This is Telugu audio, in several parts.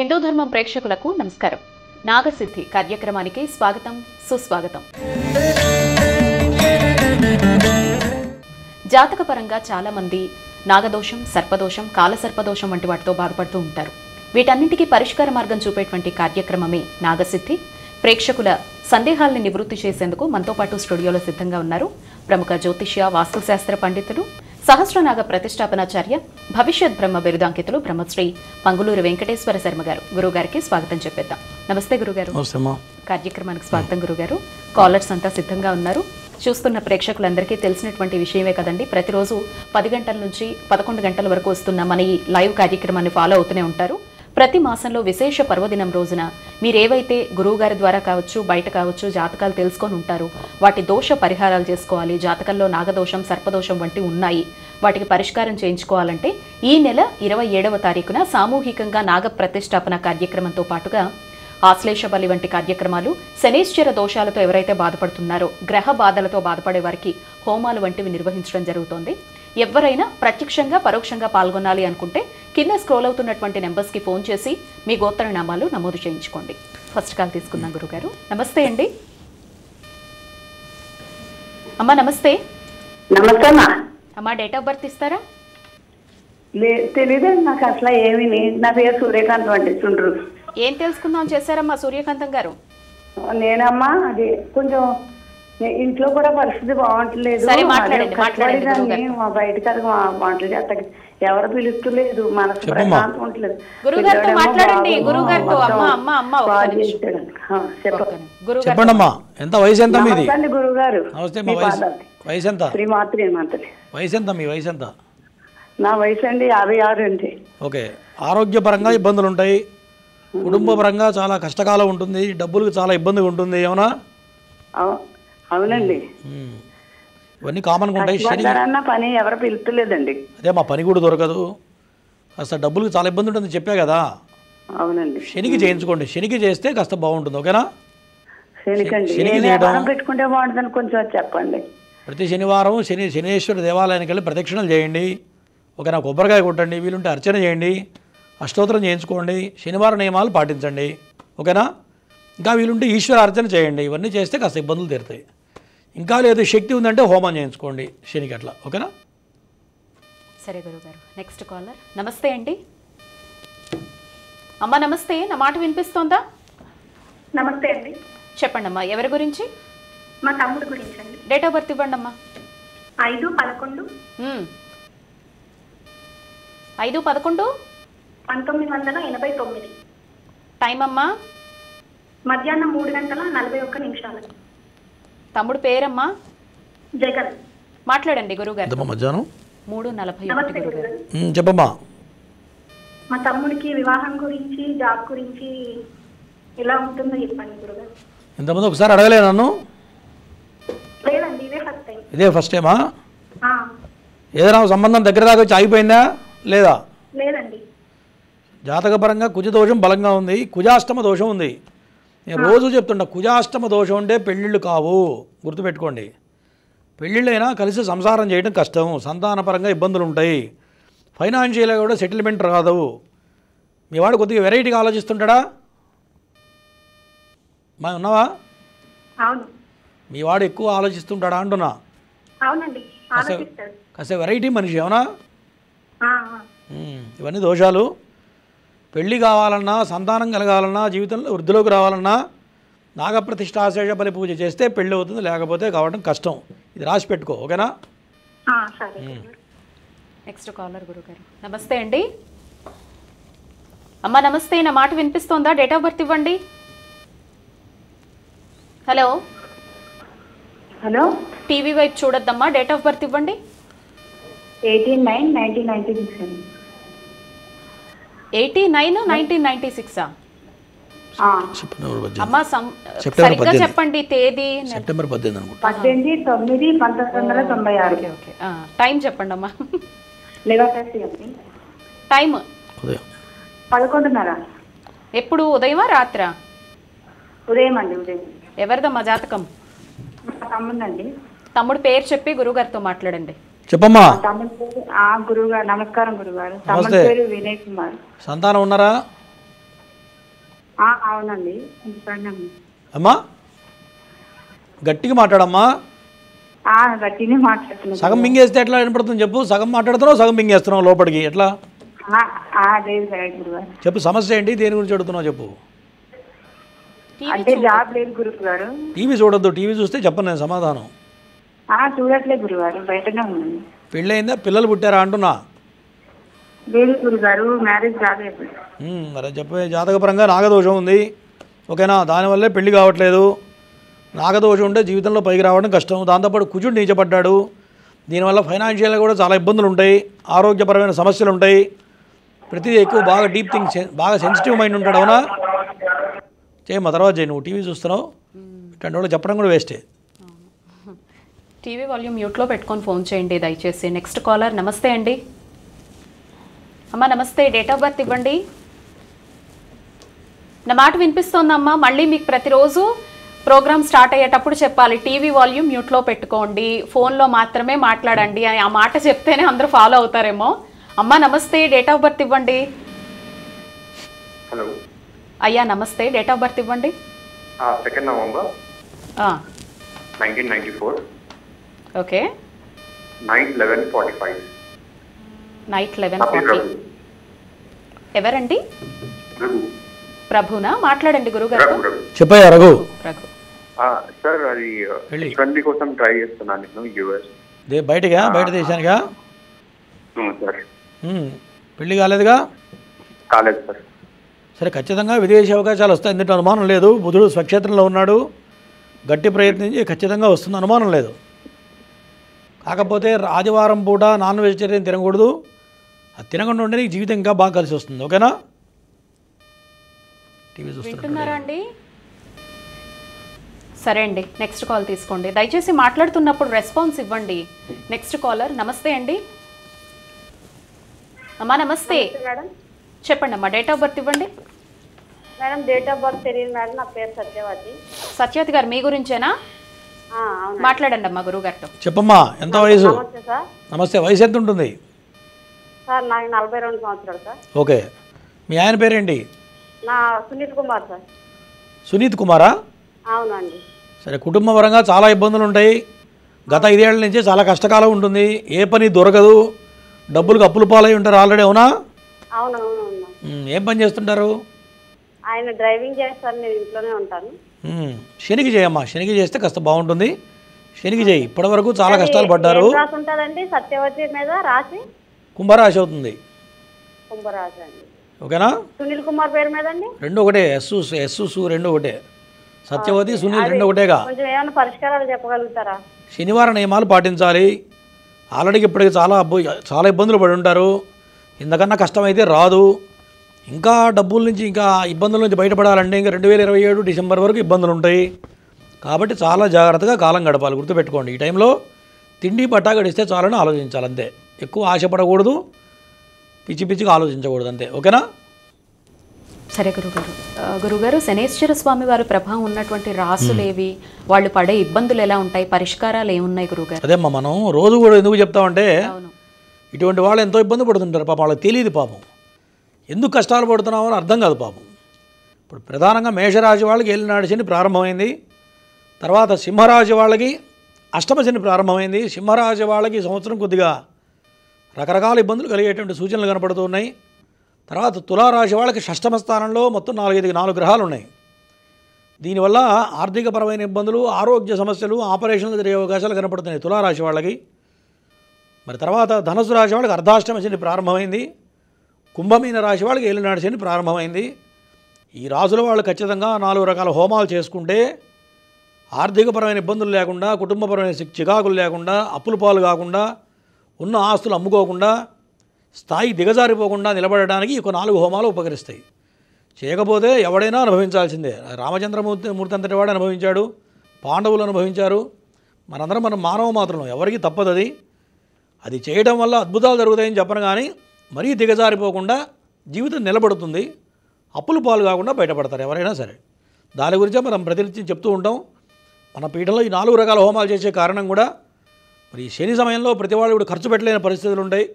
హిందూ ధర్మం ప్రేక్షకులకు నమస్కారం. నాగసిద్ధి కార్యక్రమానికి స్వాగతం, సుస్వాగతం. జాతకపరంగా చాలా మంది నాగదోషం, సర్పదోషం, కాలసర్పదోషం వంటి వాటితో బాధపడుతూ ఉంటారు. వీటన్నింటికీ పరిష్కార మార్గం చూపేటువంటి కార్యక్రమమే నాగసిద్ధి. ప్రేక్షకుల సందేహాల్ని నివృత్తి చేసేందుకు మనతో పాటు స్టూడియోలో సిద్ధంగా ఉన్నారు ప్రముఖ జ్యోతిష్య, వాస్తుశాస్త్ర పండితులు, సహస్రనాగ ప్రతిష్టాపనాచార్య, భవిష్యత్ బ్రహ్మ బిరుదాంకితులు బ్రహ్మశ్రీ మంగుళూరు వెంకటేశ్వర శర్మ గారు. గురువుగారికి స్వాగతం చెప్పేద్దాం. నమస్తే గురుగారు. కార్యక్రమానికి స్వాగతం గురుగారు. కాలర్స్ అంతా సిద్ధంగా ఉన్నారు. చూస్తున్న ప్రేక్షకులందరికీ తెలిసినటువంటి విషయమే కదండి, ప్రతిరోజు 10 గంటల నుంచి 11 గంటల వరకు వస్తున్న మన ఈ లైవ్ కార్యక్రమాన్ని ఫాలో అవుతూనే ఉంటారు. ప్రతి మాసంలో విశేష పర్వదినం రోజున మీరేవైతే గురువుగారి ద్వారా కావచ్చు, బయట కావచ్చు జాతకాలు తెలుసుకొని ఉంటారు, వాటి దోష పరిహారాలు చేసుకోవాలి, జాతకంలో నాగదోషం, సర్పదోషం వంటి ఉన్నాయి, వాటికి పరిష్కారం చేయించుకోవాలంటే ఈ నెల 27వ తారీఖున సామూహికంగా నాగ ప్రతిష్టాపన కార్యక్రమంతో పాటుగా ఆశ్లేష బలి వంటి కార్యక్రమాలు, శనీశ్వర దోషాలతో ఎవరైతే బాధపడుతున్నారో, గ్రహ బాధలతో బాధపడే వారికి హోమాలు వంటివి నిర్వహించడం జరుగుతోంది. ఎవరైనా ప్రత్యక్షంగా పరోక్షంగా పాల్గొనాలి అనుకుంటే కింద స్క్రోల్ అవుతున్నటువంటి నెంబర్స్కి ఫోన్ చేసి మీ గోత్ర నామాలు నమోదు చేయించుకోండి. ఫస్ట్ కాల్ తీసుకుందాం గురుగారు. నమస్తే అండి. అమ్మా నమస్తే. నమస్తే అమ్మా, డేట్ ఆఫ్ బర్త్ ఇస్తారా? తెలీదండి నాకు అసలు ఏమీ. నా పేరు సూర్యకాంతం అండి, చుండ్రు. ఏం తెలుసుకుందాం చేశారమ్మా సూర్యకాంతం గారు? నేనమ్మా అది కొంచెం ఇంట్లో కూడా పరిస్థితి బాగుంటలేదు. మా బయట కదా మా వంటలు చేస్తా ఎవరు పిలుస్తలేదు, మనసు ప్రశాంతం ఉండలేదు. చెప్పండమ్మా, ఎంత వయసు ఎంత మీది? గురుగారు వయసు ఎంత? మీ వయసు ఎంత? నా వయసు అండి 56 అండి. ఓకే. ఆరోగ్యపరంగా ఇబ్బందులు ఉంటాయి, కుటుంబపరంగా చాలా కష్టకాలం ఉంటుంది, డబ్బులకు చాలా ఇబ్బందిగా ఉంటుంది, ఏమన్నా? అవునండి, ఇవన్నీ కామన్గా ఉంటాయి. పని ఎవరు పిలుస్తలేదండి. అదే మా పని కూడా దొరకదు, కాస్త డబ్బులకు చాలా ఇబ్బంది ఉంటుంది చెప్పా కదా. అవునండి. శనికి చేయించుకోండి, శనికి చేస్తే కాస్త బాగుంటుంది. ఓకేనా? శనికి చేయడం పెట్టుకుంటే బాగుంటుందని కొంచెం చెప్పండి. ప్రతి శనివారం శనేశ్వర దేవాలయానికి వెళ్ళి ప్రదక్షిణలు చేయండి. ఓకేనా? కొబ్బరికాయ కొట్టండి, వీలుంటే అర్చన చేయండి, అష్టోత్తరం చేయించుకోండి, శనివారం నియమాలు పాటించండి. ఓకేనా? ఇంకా వీలుంటే ఈశ్వర అర్చన చేయండి. ఇవన్నీ చేస్తే కాస్త ఇబ్బందులు తీరుతాయి. ఇంకా లేదు శక్తి ఉందంటే హోమం చేయించుకోండి శనికి అట్లా. ఓకేనా? సరే గురుగారు. Next caller. నమస్తే అండి. అమ్మా నమస్తే, నా మాట వినిపిస్తోందా? నమస్తే అండి. చెప్పండి అమ్మా, ఎవరి గురించి? మా తమ్ముడు గురించి అండి. డేట్ ఆఫ్ బర్త్ ఇవ్వండి అమ్మా. 5/11 1989. టైం అమ్మా? మధ్యాహ్నం 3:41. తమ్ముడు పేరమ్మా? జగన్. మాట్లాడండి గురుగారు. మధ్యాహ్నం 3:41 గురుగారు. చెప్పమ్మా. మా తమ్ముడికి వివాహం గురించి, జాబ్ గురించి ఎలా ఉంటుందో చెప్పండి గురుగారు. ఇంతకుముందు ఒకసారి అడగలే నన్ను? లేదండి, ఇదే ఫస్ట్ టైం. ఇదే ఫస్ట్ టైమా? ఏదైనా సంబంధం దగ్గర దాకా వచ్చి ఆగిపోయిందా లేదా? లేదండి. జాతకపరంగా కుజ దోషం బలంగా ఉంది, కుజాష్టమ దోషం ఉంది. నేను రోజు చెప్తుంటా, కుజాష్టమ దోషం ఉంటే పెళ్ళిళ్ళు కావు, గుర్తుపెట్టుకోండి. పెళ్ళిళ్ళైనా కలిసి సంసారం చేయడం కష్టం, సంతానపరంగా ఇబ్బందులు ఉంటాయి, ఫైనాన్షియల్గా కూడా సెటిల్మెంట్ రాదు. మీ వాడు కొద్దిగా వెరైటీగా ఆలోచిస్తుంటాడా? మా ఉన్నావా? అవును. మీ వాడు ఎక్కువ ఆలోచిస్తుంటాడా అంటున్నా? అవునండి, ఆలోచిస్తాడు. కాస్త వెరైటీ మనిషి, అవునా? ఇవన్నీ దోషాలు. పెళ్ళి కావాలన్నా, సంతానం కలగాలన్నా, జీవితంలో వృద్ధిలోకి రావాలన్నా నాగప్రతిష్ఠ ఆశేష బలి పూజ చేస్తే పెళ్ళి అవుతుంది, లేకపోతే కావడం కష్టం. ఇది రాసి పెట్టుకో. ఓకేనా? నెక్స్ట్ కాలర్ గురుగారు. నమస్తే అండి. అమ్మా నమస్తే, నా మాట వినిపిస్తోందా? డేట్ ఆఫ్ బర్త్ ఇవ్వండి. Hello hello. టీవీ వైపు చూడొద్దమ్మా, డేట్ ఆఫ్ బర్త్ ఇవ్వండి. 18/9/1996. 89/1996. అమ్మా సరిగ్గా చెప్పండి తేదీ. సెప్టెంబర్ 18 అనుకుంటా. 18/9/1996. ఓకే. టైం చెప్పండి అమ్మా. టైం 11:30. ఎప్పుడు, ఉదయమా రాత్రా? ఉదయం అండి, ఉదయం. ఎవరిదమ్మా జాతకం? తమ్ముడండి. తమ్ముడు పేరు చెప్పి గురుగారితో మాట్లాడండి. చెప్పమ్మా. గురుగారు నమస్కారం. గురుగారు తమ్ముడు పేరు వినయ్ కుమార్. సంతానం ఉన్నారా? అవునండి ఇంట్లోనే ఉంది. అమ్మా గట్టిగా మాట్లాడమ్మా. గట్టినే మాట్లాడుతున్నాను. సగం మింగేస్తే ఎట్లా వినపడుతుంది చెప్పు. సగం మాట్లాడుతున్నావు, సగం మింగేస్తున్నావు లోపలికి ఎట్లా లేదు గురుగారు. చెప్పు సమస్య ఏంటి, దేని గురించి అడుగుతున్నావు చెప్పు. అంటే జాబ్ లేదు గురుగారు. టీవీ చూడొద్దు, టీవీ చూస్తే చెప్పను నేను సమాధానం. చూడట్లేదు గురుగారు, బయటనే ఉన్నాను. పెళ్ళయిందా, పిల్లలు పుట్టారా అంటున్నా. లేదు గురుగారు, మ్యారేజ్ కాలేదు. మరి చెప్పే జాతకపరంగా నాగదోషం ఉంది, ఓకేనా. దానివల్లే పెళ్లి కావట్లేదు. నాగదోషం ఉంటే జీవితంలో పైకి రావడం కష్టం. దాంతోపాటు కుజుడు నీచపడ్డాడు, దీనివల్ల ఫైనాన్షియల్గా కూడా చాలా ఇబ్బందులు ఉంటాయి, ఆరోగ్యపరమైన సమస్యలు ఉంటాయి. ప్రతిదీ ఎక్కువ బాగా డీప్ థింగ్స్, బాగా సెన్సిటివ్ మైండ్ ఉంటాడు. అవునా, చేయమ్మా తర్వాత చేయి. నువ్వు టీవీ చూస్తున్నావు, ఇట్లాంటి వాళ్ళు చెప్పడం కూడా వేస్టే. టీవీ వాల్యూమ్ మ్యూట్లో పెట్టుకొని ఫోన్ చేయండి దయచేసి. Next caller. నమస్తే అండి. అమ్మా నమస్తే, డేట్ ఆఫ్ బర్త్ ఇవ్వండి. నా మాట వినిపిస్తోందమ్మా? మళ్ళీ మీకు ప్రతిరోజు ప్రోగ్రామ్ స్టార్ట్ అయ్యేటప్పుడు చెప్పాలి, టీవీ వాల్యూమ్ మ్యూట్లో పెట్టుకోండి, ఫోన్లో మాత్రమే మాట్లాడండి అని. ఆ మాట చెప్తేనే అందరూ ఫాలో అవుతారేమో. అమ్మా నమస్తే, డేట్ ఆఫ్ బర్త్ ఇవ్వండి. హలో అయ్యా నమస్తే, డేట్ ఆఫ్ బర్త్ ఇవ్వండి. 2 November 1994. Okay, night 11:45. నైట్ 11:40. ఎవరండి? ప్రభునా? మాట్లాడండి గురుగారు. చెప్పయ్యా రఘు. రఘు సార్, అది ఫ్రెండ్ కోసం ట్రై చేస్తున్నాను నేను, యూఎస్. బయటగా, బయట దేశానికా? సార్ పెళ్లి కాలేదుగా? కాలేదు సార్. సరే, ఖచ్చితంగా విదేశీ అవకాశాలు వస్తాయి, ఎందుకంటే అనుమానం లేదు. బుధుడు స్వక్షేత్రంలో ఉన్నాడు, గట్టి ప్రయత్నించి ఖచ్చితంగా వస్తుంది, అనుమానం లేదు. కాకపోతే ఆదివారం పూట నాన్ వెజిటేరియన్ తినకూడదు. అది తినకుండా ఉంటే నీకు జీవితం ఇంకా బాగా కలిసి వస్తుంది, ఓకేనా. టీవీ వింటున్నారా అండి? సరే అండి, నెక్స్ట్ కాల్ తీసుకోండి. దయచేసి మాట్లాడుతున్నప్పుడు రెస్పాన్స్ ఇవ్వండి. Next caller. నమస్తే అండి. అమ్మా నమస్తే, చెప్పండి అమ్మా, డేట్ ఆఫ్ బర్త్ ఇవ్వండి. మేడం డేట్ ఆఫ్ బర్త్ తెలియదు మేడం, నా పేరు సత్యవతి. సత్యవతి గారు మీ గురించేనా? మాట్లాడండి అమ్మా గురువు గారితో. చెప్పమ్మా, ఎంత వయసు? నమస్తే సార్. నమస్తే, వయసు ఎంత ఉంటుంది? సార్ నాకు 42 సంవత్సరాలు సార్. ఓకే, మీ ఆయన పేరేంటి? నా సునీల్ కుమార్ సార్. సునీత్ కుమారా? అవునండి. సరే, కుటుంబపరంగా చాలా ఇబ్బందులు ఉంటాయి. గత 5 ఏళ్ల నుంచి చాలా కష్టకాలం ఉంటుంది, ఏ పని దొరకదు, డబ్బులకు అప్పులు పాలై ఉంటారు ఆల్రెడీ. అవునా? అవునవును. ఏం పని చేస్తుంటారు? ఆయన డ్రైవింగ్ చేస్తారు, నేను ఇంట్లోనే ఉంటాను. శనికి చేయమ్మా, శనికి చేస్తే కాస్త బాగుంటుంది. శనికి చేయి. ఇప్పటివరకు చాలా కష్టాలు పడ్డారు. రాసి ఉంటుందండి సత్యవతి మీద రాసి? కుంభరాశి అవుతుంది. కుంభరాశి అండి, ఓకేనా. సునీల్ కుమార్ పేరు మీద అండి? రెండు ఒకటే, ఎస్సు రెండు ఒకటే. సత్యవతి సునీల్ రెండు ఒకటేగా. కొంచెం ఏమైనా పరిష్కారాలు చెప్పగలుగుతారా? శనివార నియమాలు పాటించాలి. ఆల్రెడీ ఇప్పటికి చాలా ఇబ్బందులు పడి ఉంటారు. ఇంతకన్నా కష్టమైతే రాదు. ఇంకా డబ్బుల నుంచి, ఇంకా ఇబ్బందుల నుంచి బయటపడాలంటే ఇంకా 2027 డిసెంబర్ వరకు ఇబ్బందులు ఉంటాయి. కాబట్టి చాలా జాగ్రత్తగా కాలం గడపాలి, గుర్తుపెట్టుకోండి. ఈ టైంలో తిండి పట్టా గడిస్తే చాలని ఆలోచించాలి, అంతే. ఎక్కువ ఆశపడకూడదు, పిచ్చి పిచ్చిగా ఆలోచించకూడదు, అంతే. ఓకేనా. సరే గురుగారు, శనేశ్వర స్వామి వారి ప్రభావం ఉన్నటువంటి రాసులేవి, వాళ్ళు పడే ఇబ్బందులు ఎలా ఉంటాయి, పరిష్కారాలు ఏమున్నాయి గురుగారు? అదేమ్మా, మనం రోజు కూడా ఎందుకు చెప్తామంటే, ఇటువంటి వాళ్ళు ఎంతో ఇబ్బంది పడుతుంటారు పాపం. వాళ్ళకి తెలియదు పాపం, ఎందుకు కష్టాలు పడుతున్నామో అని అర్థం కాదు పాపం. ఇప్పుడు ప్రధానంగా మేషరాశి వాళ్ళకి ఏలినాడు శని ప్రారంభమైంది. తర్వాత సింహరాశి వాళ్ళకి అష్టమ శని ప్రారంభమైంది. సింహరాశి వాళ్ళకి ఈ సంవత్సరం కొద్దిగా రకరకాల ఇబ్బందులు కలిగేటువంటి సూచనలు కనపడుతూ ఉన్నాయి. తర్వాత తులారాశి వాళ్ళకి షష్టమ స్థానంలో మొత్తం 4 గ్రహాలు ఉన్నాయి. దీనివల్ల ఆర్థికపరమైన ఇబ్బందులు, ఆరోగ్య సమస్యలు, ఆపరేషన్లు జరిగే అవకాశాలు కనపడుతున్నాయి తులారాశి వాళ్ళకి. మరి తర్వాత ధనుసు రాశి వాళ్ళకి అర్ధాష్టమ శని ప్రారంభమైంది. కుంభమీన రాశి వాళ్ళకి ఏలినాడు శని ప్రారంభమైంది. ఈ రాశుల వాళ్ళు ఖచ్చితంగా 4 రకాల హోమాలు చేసుకుంటే ఆర్థికపరమైన ఇబ్బందులు లేకుండా, కుటుంబపరమైన చికాకులు లేకుండా, అప్పుల పాలు కాకుండా, ఉన్న ఆస్తులు అమ్ముకోకుండా, స్థాయి దిగజారిపోకుండా నిలబడడానికి ఒక 4 హోమాలు ఉపకరిస్తాయి. చేయకపోతే ఎవడైనా అనుభవించాల్సిందే. రామచంద్రమూర్తి అంతటి వాడు అనుభవించాడు, పాండవులు అనుభవించారు, మనందరం మనం మానవ మాత్రం, ఎవరికి తప్పదు అది. అది చేయడం వల్ల అద్భుతాలు జరుగుతాయని చెప్పను, కానీ మరీ దిగజారిపోకుండా జీవితం నిలబడుతుంది, అప్పులు పాలు కాకుండా బయటపడతారు ఎవరైనా సరే. దాని గురించే మనం ప్రతినిత్యం చెప్తూ ఉంటాం. మన పీఠంలో ఈ 4 రకాల హోమాలు చేసే కారణం కూడా, మరి శని సమయంలో ప్రతి వాళ్ళు కూడా ఖర్చు పెట్టలేని పరిస్థితులు ఉంటాయి,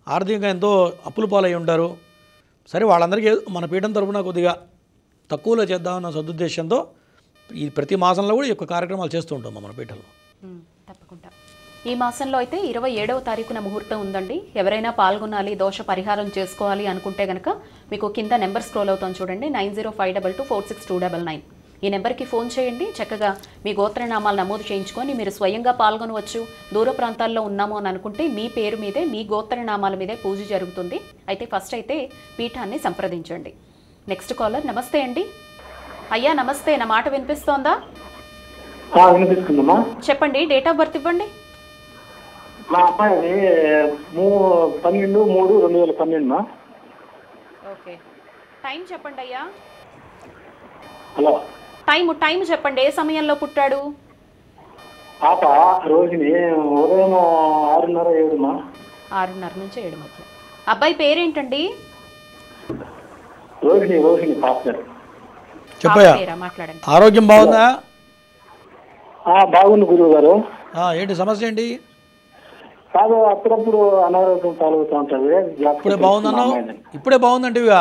ఆర్థికంగా ఎంతో అప్పులు పాలై ఉంటారు. సరే, వాళ్ళందరికీ మన పీఠం తరపున కొద్దిగా తక్కువలో చేద్దామన్న సదుద్దేశంతో ఈ ప్రతి మాసంలో కూడా ఈ యొక్క కార్యక్రమాలు చేస్తూ ఉంటాం మన పీఠంలో. తప్పకుండా. ఈ మాసంలో అయితే 27వ తారీఖున ముహూర్తం ఉందండి. ఎవరైనా పాల్గొనాలి, దోష పరిహారం చేసుకోవాలి అనుకుంటే కనుక మీకు కింద నెంబర్ స్క్రోల్ అవుతాం చూడండి, 9052246299. ఈ నెంబర్కి ఫోన్ చేయండి. చక్కగా మీ గోత్రనామాలు నమోదు చేయించుకొని మీరు స్వయంగా పాల్గొనవచ్చు. దూర ప్రాంతాల్లో ఉన్నాము అని అనుకుంటే మీ పేరు మీదే, మీ గోత్రనామాల మీదే పూజ జరుగుతుంది. అయితే ఫస్ట్ అయితే పీఠాన్ని సంప్రదించండి. Next caller. నమస్తే అండి. అయ్యా నమస్తే, నా మాట వినిపిస్తోందా? వినిపిస్తుందమ్మా. చెప్పండి, డేట్ ఆఫ్ బర్త్ ఇవ్వండి. మా అబ్బాయి 12/3/2012. ఓకే, టైం చెప్పండి అయ్యా. హలో, టైం చెప్పండి, ఏ సమయంలో పుట్టాడు? పాప రోజుని ఉదయం 6:30 7 6:30 నుంచి 7 మధ్య. అబ్బాయి పేరేంటండి? రోహిణి పాప గారు. చెప్పయ్యా, మాట్లాడండి. ఆరోగ్యం బాగుందా? బాగుంది గురువు గారు. ఏంటి సమస్య ఏంటి? కాదు, అప్పుడప్పుడు అనారోగ్యం పాల్గొతూ ఉంటుంది. ఇప్పుడే బాగుందన్నావు, ఇప్పుడే బాగుందంటే ఇక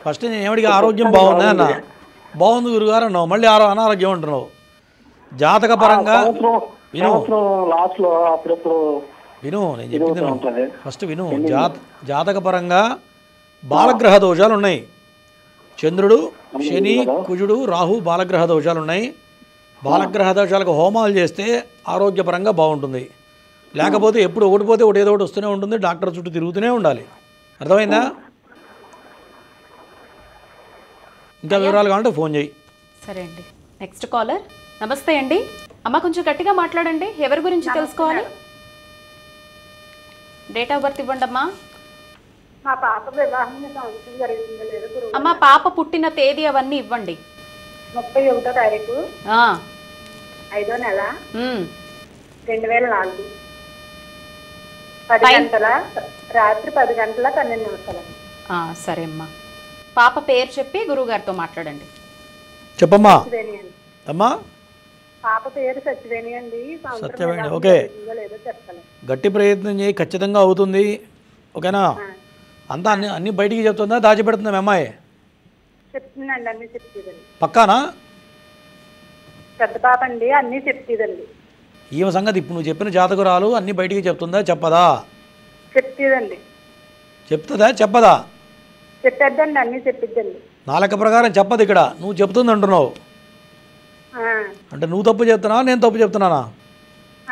ఫస్ట్ నేను ఏమిటికి ఆరోగ్యం బాగుందా అన్న, బాగుంది గురుగారు అన్నావు, మళ్ళీ అనారోగ్యం అంటున్నావు. జాతకపరంగా విను, లాస్ట్ లో అప్పుడప్పుడు విను, నేను చెప్పింది ఫస్ట్ విను. జాతకపరంగా బాలగ్రహ దోషాలు ఉన్నాయి. చంద్రుడు, శని, కుజుడు, రాహు బాలగ్రహ దోషాలు ఉన్నాయి. బాలగ్రహ దోషాలకు హోమాలు చేస్తే ఆరోగ్యపరంగా బాగుంటుంది. లేకపోతే ఎప్పుడు ఒకటి పోతే ఒకటి ఏదో ఒకటి వస్తూనే ఉంటుంది, డాక్టర్ చుట్టూ తిరుగుతూనే ఉండాలి. అర్థమైందా? ఇంకా వివరాలు కావాలంటే ఫోన్ చేయి. సరే అండి. Next caller. నమస్తే అండి. అమ్మ కొంచెం గట్టిగా మాట్లాడండి, ఎవరి గురించి తెలుసుకోవాలి? డేట్ ఆఫ్ బర్త్ ఇవ్వండి అమ్మా. మా పాప వివాహం సంవత్సరం జరిగిందో లేదో గురువు. అమ్మ పాప పుట్టిన తేదీ అవన్నీ ఇవ్వండి. 31వ తారీఖు 5వ నెల 2004 10 గంటల రాత్రి 10 గంటల 12 నిమిషాలు. సరే అమ్మా, పాప పేరు చెప్పి గురువుగారితో మాట్లాడండి. చెప్పమ్మా. అమ్మా పాప పేరు సత్యవేణి అండి. సత్యవేణి. ఓకే, గట్టి ప్రయత్నం చేయి, ఖచ్చితంగా అవుతుంది. ఓకేనా? అంతా అన్ని బయటికి చెప్తుందా, దాచిపెడుతుందా మీ అమ్మాయి? చెప్తుందండి, అన్ని చెప్తుందండి. పక్కానా? పెద్ద పాప అండి, అన్ని చెప్తుందండి. ఈమె సంగతి ఇప్పుడు నువ్వు చెప్పిన జాతకురాలు అన్ని బయటికి చెప్తుందా చెప్పదా? చెప్తుందండి. చెప్తుందా చెప్పదా? చెప్పేద్దండి, అన్ని చెప్పిద్దండి. నా లెక్క ప్రకారం చెప్పదు, ఇక్కడ నువ్వు చెప్తుంది అంటున్నావు. అంటే నువ్వు తప్పు చెప్తున్నావా, నేను తప్పు చెప్తున్నానా?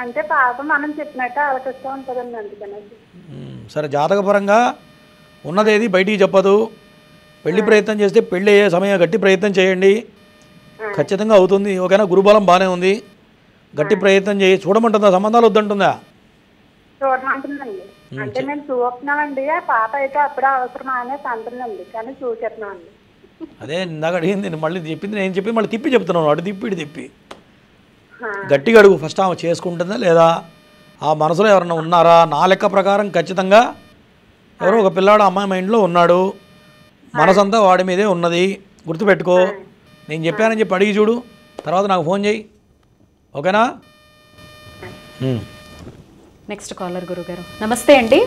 అంటే పాప మనం చెప్పినట్టు ఆలోచిస్తూ ఉంటుందండి, అందుకని. సరే, జాతకపరంగా ఉన్నదేది బయటికి చెప్పదు. పెళ్లి ప్రయత్నం చేస్తే పెళ్ళి అయ్యే సమయం గట్టి ప్రయత్నం చేయండి, ఖచ్చితంగా అవుతుంది. ఓకేనా? గురుబలం బాగానే ఉంది, గట్టి ప్రయత్నం చేయి. చూడమంటుందా, సంబంధాలు వద్దంటుందా? చూడమంటుందండి. అంటే మేము చూస్తున్నామండి, ఆ పాప అయితే అప్పుడే అవసరమా అనేసి అంటుందండి, కానీ చూసేస్తున్నామండి. అదే ఇందాక అడిగింది, నేను మళ్ళీ చెప్పింది, నేను చెప్పి మళ్ళీ తిప్పి చెప్తున్నాను. అటు తిప్పి ఇటు తిప్పి గట్టిగా అడుగు. ఫస్ట్ ఆమె చేసుకుంటుందా లేదా, ఆ మనసులో ఎవరన్నా ఉన్నారా? నా లెక్క ప్రకారం ఖచ్చితంగా ఎవరో ఒక పిల్లాడు అమ్మాయి మైండ్లో ఉన్నాడు, మనసంతా వాడి మీదే ఉన్నది. గుర్తుపెట్టుకో, నేను చెప్పానని చెప్పి అడిగి చూడు, తర్వాత నాకు ఫోన్ చేయి. ఓకేనా? నెక్స్ట్ కాలర్ గురుగారు. నమస్తే అండి.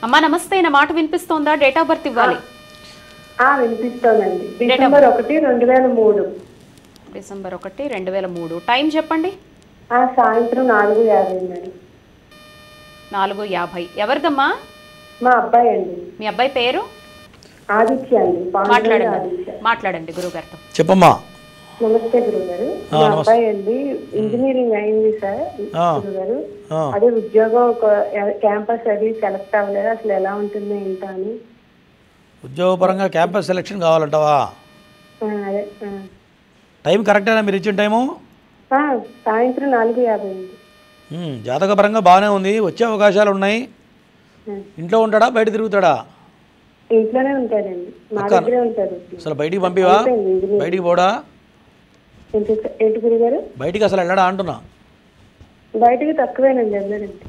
అమ్మా నమస్తే, నా మాట వినిపిస్తోందా? డేట్ ఆఫ్ బర్త్ ఇవ్వాలి. వినిపిస్తోందండి. డిసెంబర్ 1, 2003. డిసెంబర్ 1, 2003. టైం చెప్పండి. సాయంత్రం 4:50. 4:50. ఎవరిదమ్మా? మా అబ్బాయి అండి. మీ అబ్బాయి పేరు? ఆదిత్య అండి. మాట్లాడండి గురుగారితో. చెప్పమ్మా. నమస్తే గురుగారు. మా అబ్బాయి అండి ఇంజనీరింగ్ అయింది సార్ గురుగారు. అదే ఉద్యోగం క్యాంపస్ అది సెలెక్ట్ అవ్వలేదు, అసలు ఎలా ఉంటుంది ఏంటో అని. ఉద్యోగపరంగా క్యాంపస్ సెలెక్షన్ కావాలంటావా? అదే టైం కరెక్టేనా మీరు ఇచ్చిన టైము? సాయంత్రం 4:50 అండి. జాతకపరంగా బాగానే ఉంది, వచ్చే అవకాశాలు ఉన్నాయి. ఇంట్లో ఉంటాడా, బయట తిరుగుతాడా? ఇంట్లోనే ఉంటాడండి, మా దగ్గరే ఉంటాడు. అసలు బయటికి పంపివా? బయటికి పోడా? ఏంటి గురుగారు? బయటికి అసలు వెళ్ళడా అంటున్నా. బయటికి తక్కువేనండి, వెళ్ళాడండి.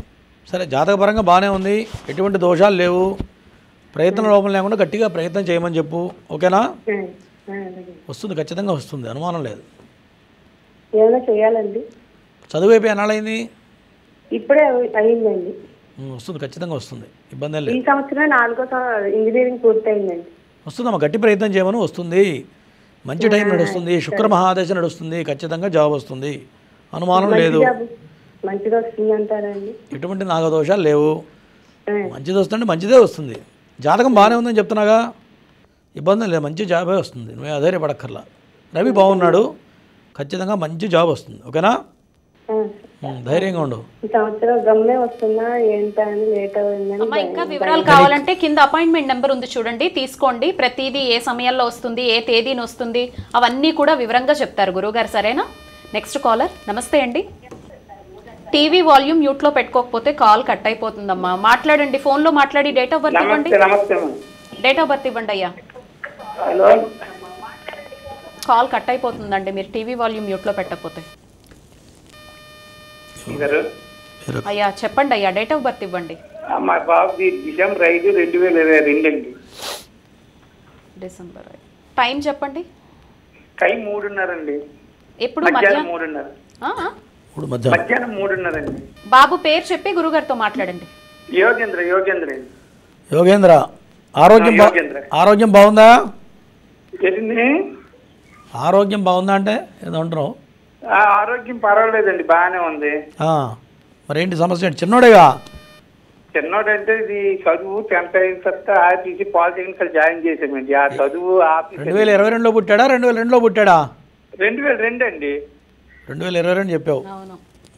సరే, జాతకపరంగా బాగానే ఉంది, ఎటువంటి దోషాలు లేవు. ప్రయత్నం లోపం లేకుండా గట్టిగా ప్రయత్నం చేయమని చెప్పు. ఓకేనా? వస్తుంది, ఖచ్చితంగా వస్తుంది, అనుమానం లేదు. ఏమైనా చేయాలండి? చదువు అయిపోయి ఎన్నాళ్ళైంది? ఇప్పుడే అయిందండి. వస్తుంది, ఖచ్చితంగా వస్తుంది, ఇబ్బంది ఏం ఈ లేదు. సంవత్సరం 4వ ఇంజనీరింగ్ పూర్తయిందండి. వస్తుందమ్మా, గట్టి ప్రయత్నం చేయమని వస్తుంది. మంచి టైం నడుస్తుంది, శుక్ర మహాదశ నడుస్తుంది, ఖచ్చితంగా జాబ్ వస్తుంది, అనుమానం లేదు. మంచిగా వస్తుంది అంటారండి? ఎటువంటి నాగదోషాలు లేవు. మంచిది వస్తుంటే మంచిదే వస్తుంది. జాతకం బాగానే ఉందని చెప్తున్నాగా, ఇబ్బంది లేదు, మంచి జాబే వస్తుంది, నువ్వే అధైర్యపడక్కర్లా. రవి బాగున్నాడు, ఖచ్చితంగా మంచి జాబ్ వస్తుంది. ఓకేనా, ధైర్యంగా ఉండు. ఈ సంవత్సరం గమ్మే వస్తుందా ఏంటా అని లేట్ అమ్మా, ఇంకా అవుతుందని వివరాలు కావాలంటే కింద అపాయింట్మెంట్ నెంబర్ ఉంది చూడండి, తీసుకోండి. ప్రతిదీ ఏ సమయంలో వస్తుంది, ఏ తేదీన వస్తుంది, అవన్నీ కూడా వివరంగా చెప్తారు గురువుగారు. సరేనా? Next caller. నమస్తే అండి. టీవీ వాల్యూమ్ మ్యూట్లో పెట్టుకోకపోతే కాల్ కట్ అయిపోతుందమ్మా. మాట్లాడండి, ఫోన్లో మాట్లాడి. డేట్ ఆఫ్ బర్త్ ఇవ్వండి. డేట్ ఆఫ్ బర్త్ ఇవ్వండి అయ్యా. కాల్ కట్ అయిపోతుందండి మీరు టీవీ వాల్యూమ్ మ్యూట్లో పెట్టకపోతే. అయ్యా చెప్పండి అయ్యా, డేట్ ఆఫ్ బర్త్ ఇవ్వండి. మా బాబుది డిసెంబర్ 5, 2022 అండి. డిసెంబర్ 5. టైం చెప్పండి. టైం 3:30 అండి. ఎప్పుడు? మధ్యాహ్నం 3:30. మధ్యాహ్నం 3:30 అండి. బాబు పేరు చెప్పి గురుగారితో మాట్లాడండి. యోగేంద్ర. యోగేంద్ర, ఆరోగ్యం బాగుందా? ఆరోగ్యం బాగుందా అంటే ఏదో అంటున్నావు. ఆరోగ్యం పర్వాలేదండి, బాగానే ఉంది. మరేంటి సమస్య? చిన్నోడేగా? చిన్నోడంటే ఇది చదువు 10th అయిన తర్వాత ఆర్టీసీ పాలిటెక్నికల్ జాయిన్ చేసామండి. ఆ చదువు 2022లో పుట్టాడా 2002లో పుట్టాడా? 2022 అండి. 2022 చెప్పావు.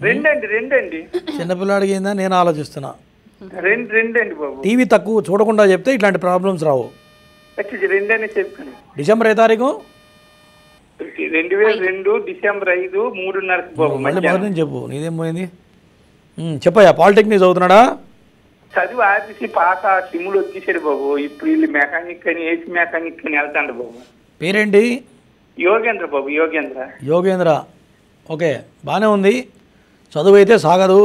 2 అండి. చిన్నపిల్లాడికి ఏందా నేను ఆలోచిస్తున్నా. 2 అండి బాబు. టీవీ తక్కువ చూడకుండా చెప్తే ఇట్లాంటి ప్రాబ్లమ్స్ రావు. 2 అని చెప్పాను. డిసెంబర్ ఏ తారీఖు? 2022 డిసెంబర్ 5, 3:30 బాబు. మళ్ళీ మొదటి నుంచి చెప్పు, నీదేం పోయింది? చెప్పయ్యా. పాలిటెక్నిక్ చదువుతున్నాడా? చదువు ఆర్టీసీ పాత సిమ్లు వచ్చేసాడు బాబు. ఇప్పుడు వీళ్ళు మెకానిక్ అని, ఏసీ మెకానిక్ అని వెళ్తాడు బాబు. పేరేంటి? యోగేంద్ర బాబు. యోగేంద్ర. ఓకే, బాగానే ఉంది. చదువు అయితే సాగదు.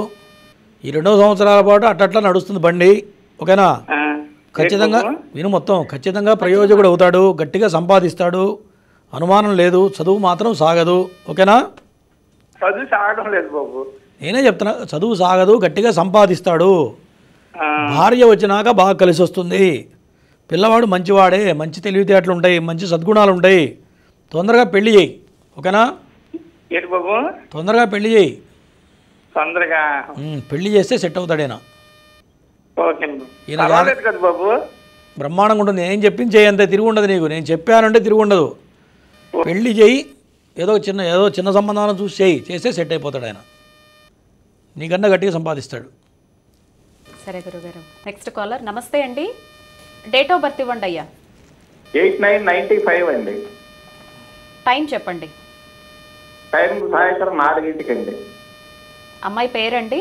ఈ 2 సంవత్సరాల పాటు అట్లా నడుస్తుంది బండి. ఓకేనా? ఖచ్చితంగా విను మొత్తం. ఖచ్చితంగా ప్రయోజకుడు అవుతాడు, గట్టిగా సంపాదిస్తాడు, అనుమానం లేదు. చదువు మాత్రం సాగదు. ఓకేనా? చదువు సాగడం లేదు బాబు. నేనే చెప్తున్నా, చదువు సాగదు, గట్టిగా సంపాదిస్తాడు. భార్య వచ్చినాక బాగా కలిసి వస్తుంది. పిల్లవాడు మంచివాడే, మంచి తెలివితేటలు ఉంటాయి, మంచి సద్గుణాలు ఉంటాయి. తొందరగా పెళ్లి చేయి. ఓకేనా? బాబు తొందరగా పెళ్లి చేయి. తొందరగా పెళ్లి చేస్తే సెట్ అవుతాడేనా? బాబు బ్రహ్మాండంగా ఉంటుంది. నేను చెప్పింది చేయి, అంతే. తిరిగి ఉండదు నీకు. నేను చెప్పానంటే తిరిగి ఉండదు. పెళ్లి చేయి, ఏదో చిన్న సంబంధాలను చూసి చేస్తే సెట్ అయిపోతాడు ఆయన. నీకన్నా గట్టిగా సంపాదిస్తాడు. సరే గురుగారు. Next caller. నమస్తే అండి. డేట్ ఆఫ్ బర్త్ ఇవ్వండి అయ్యా. 8/9/95 అండి. టైం చెప్పండి. టైం సాయంత్రం 4 అండి. అమ్మాయి పేరండి?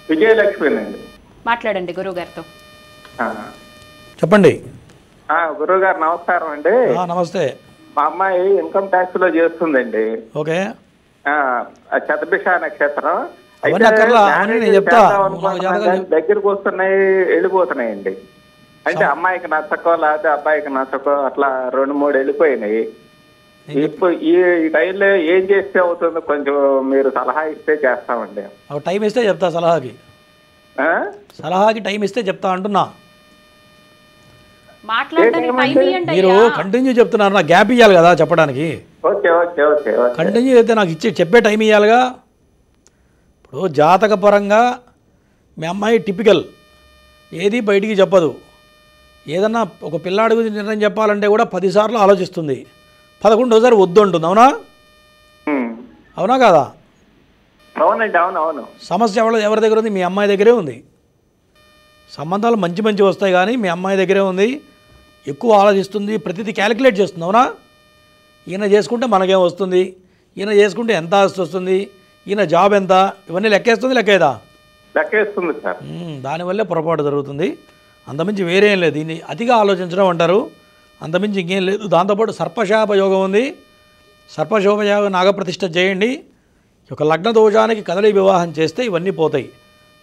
విజయలక్ష్మి అండి. మాట్లాడండి గురువుగారితో. చెప్పండి. గురువుగారు నమస్కారం అండి. నమస్తే. మా అమ్మాయి ఇన్కమ్ ట్యాక్స్ లో చేస్తుందండి. ఓకే. శతభిష నక్షత్రం. దగ్గరకు వస్తున్నాయి, వెళ్ళిపోతున్నాయండి. అంటే అమ్మాయికి నచ్చకో లేకపోతే అబ్బాయికి నచ్చకో అట్లా 2-3 వెళ్ళిపోయినాయి. ఇప్పుడు ఈ టైంలో ఏం చేస్తే అవుతుందో కొంచెం మీరు సలహా ఇస్తే చేస్తామండి. టైం ఇస్తే చెప్తా. సలహాకి టైం ఇస్తే చెప్తా అంటున్నా. మీరు కంటిన్యూ చెప్తున్నారు, నాకు గ్యాప్ ఇవ్వాలి కదా చెప్పడానికి. కంటిన్యూ అయితే నాకు చెప్పే టైం ఇవ్వాలిగా. ఇప్పుడు జాతకపరంగా మీ అమ్మాయి టిపికల్, ఏది బయటికి చెప్పదు. ఏదన్నా ఒక పిల్లాడి గురించి నిర్ణయం చెప్పాలంటే కూడా 10 సార్లు ఆలోచిస్తుంది. 11వ వద్దు అంటుంది. అవునా కాదా? అవునండి. అవును. సమస్య ఎవరి దగ్గర ఉంది? మీ అమ్మాయి దగ్గరే ఉంది. సంబంధాలు మంచి వస్తాయి కానీ మీ అమ్మాయి దగ్గరే ఉంది. ఎక్కువ ఆలోచిస్తుంది, ప్రతిదీ క్యాలిక్యులేట్ చేస్తుంది. అవునా? ఈయన చేసుకుంటే మనకేం వస్తుంది, ఈయన చేసుకుంటే ఎంత ఆస్తి వస్తుంది, ఈయన జాబ్ ఎంత, ఇవన్నీ లెక్కేదా? లెక్కేస్తుంది సార్. దానివల్లే పొరపాటు జరుగుతుంది. అంతమించి వేరేం లేదు. దీన్ని అతిగా ఆలోచించడం అంటారు, అంతమించి ఇంకేం లేదు. దాంతోపాటు సర్పశాప యోగం ఉంది. సర్పశోభ యోగం నాగప్రతిష్ఠ చేయండి. ఒక లగ్న దోషానికి కదలి వివాహం చేస్తే ఇవన్నీ పోతాయి.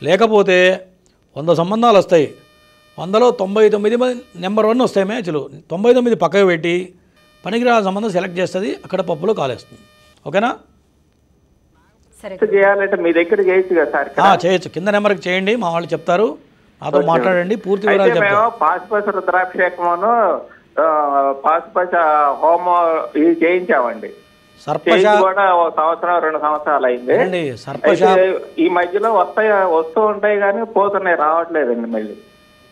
లేకపోతే 100 సంబంధాలు వస్తాయి. 100లో 99 నెంబర్ 1 వస్తాయి మ్యాచ్లు. 99 పక్కకు పెట్టి పనికిరాల సంబంధం సెలెక్ట్ చేస్తుంది. అక్కడ పప్పులో కాలేస్తుంది. ఓకేనా? చేయాలంటే మీ దగ్గర చేయొచ్చు కదా సార్? చేయొచ్చు. కింద నెంబర్కి చేయండి, మా వాళ్ళు చెప్తారు. నాతో మాట్లాడండి, పూర్తి వివరాలు అయితే చెప్తాను. మేము పాశుపశ రుద్రాభిషేకమును పాశుపశ హోమం ఇవి చేయించామండి. చేయించి కూడా 1 సంవత్సరం 2 సంవత్సరాలు అయింది. అయితే ఈ మధ్యలో వస్తూ ఉంటాయి కానీ పోతున్నాయి, రావట్లేదండి మళ్ళీ.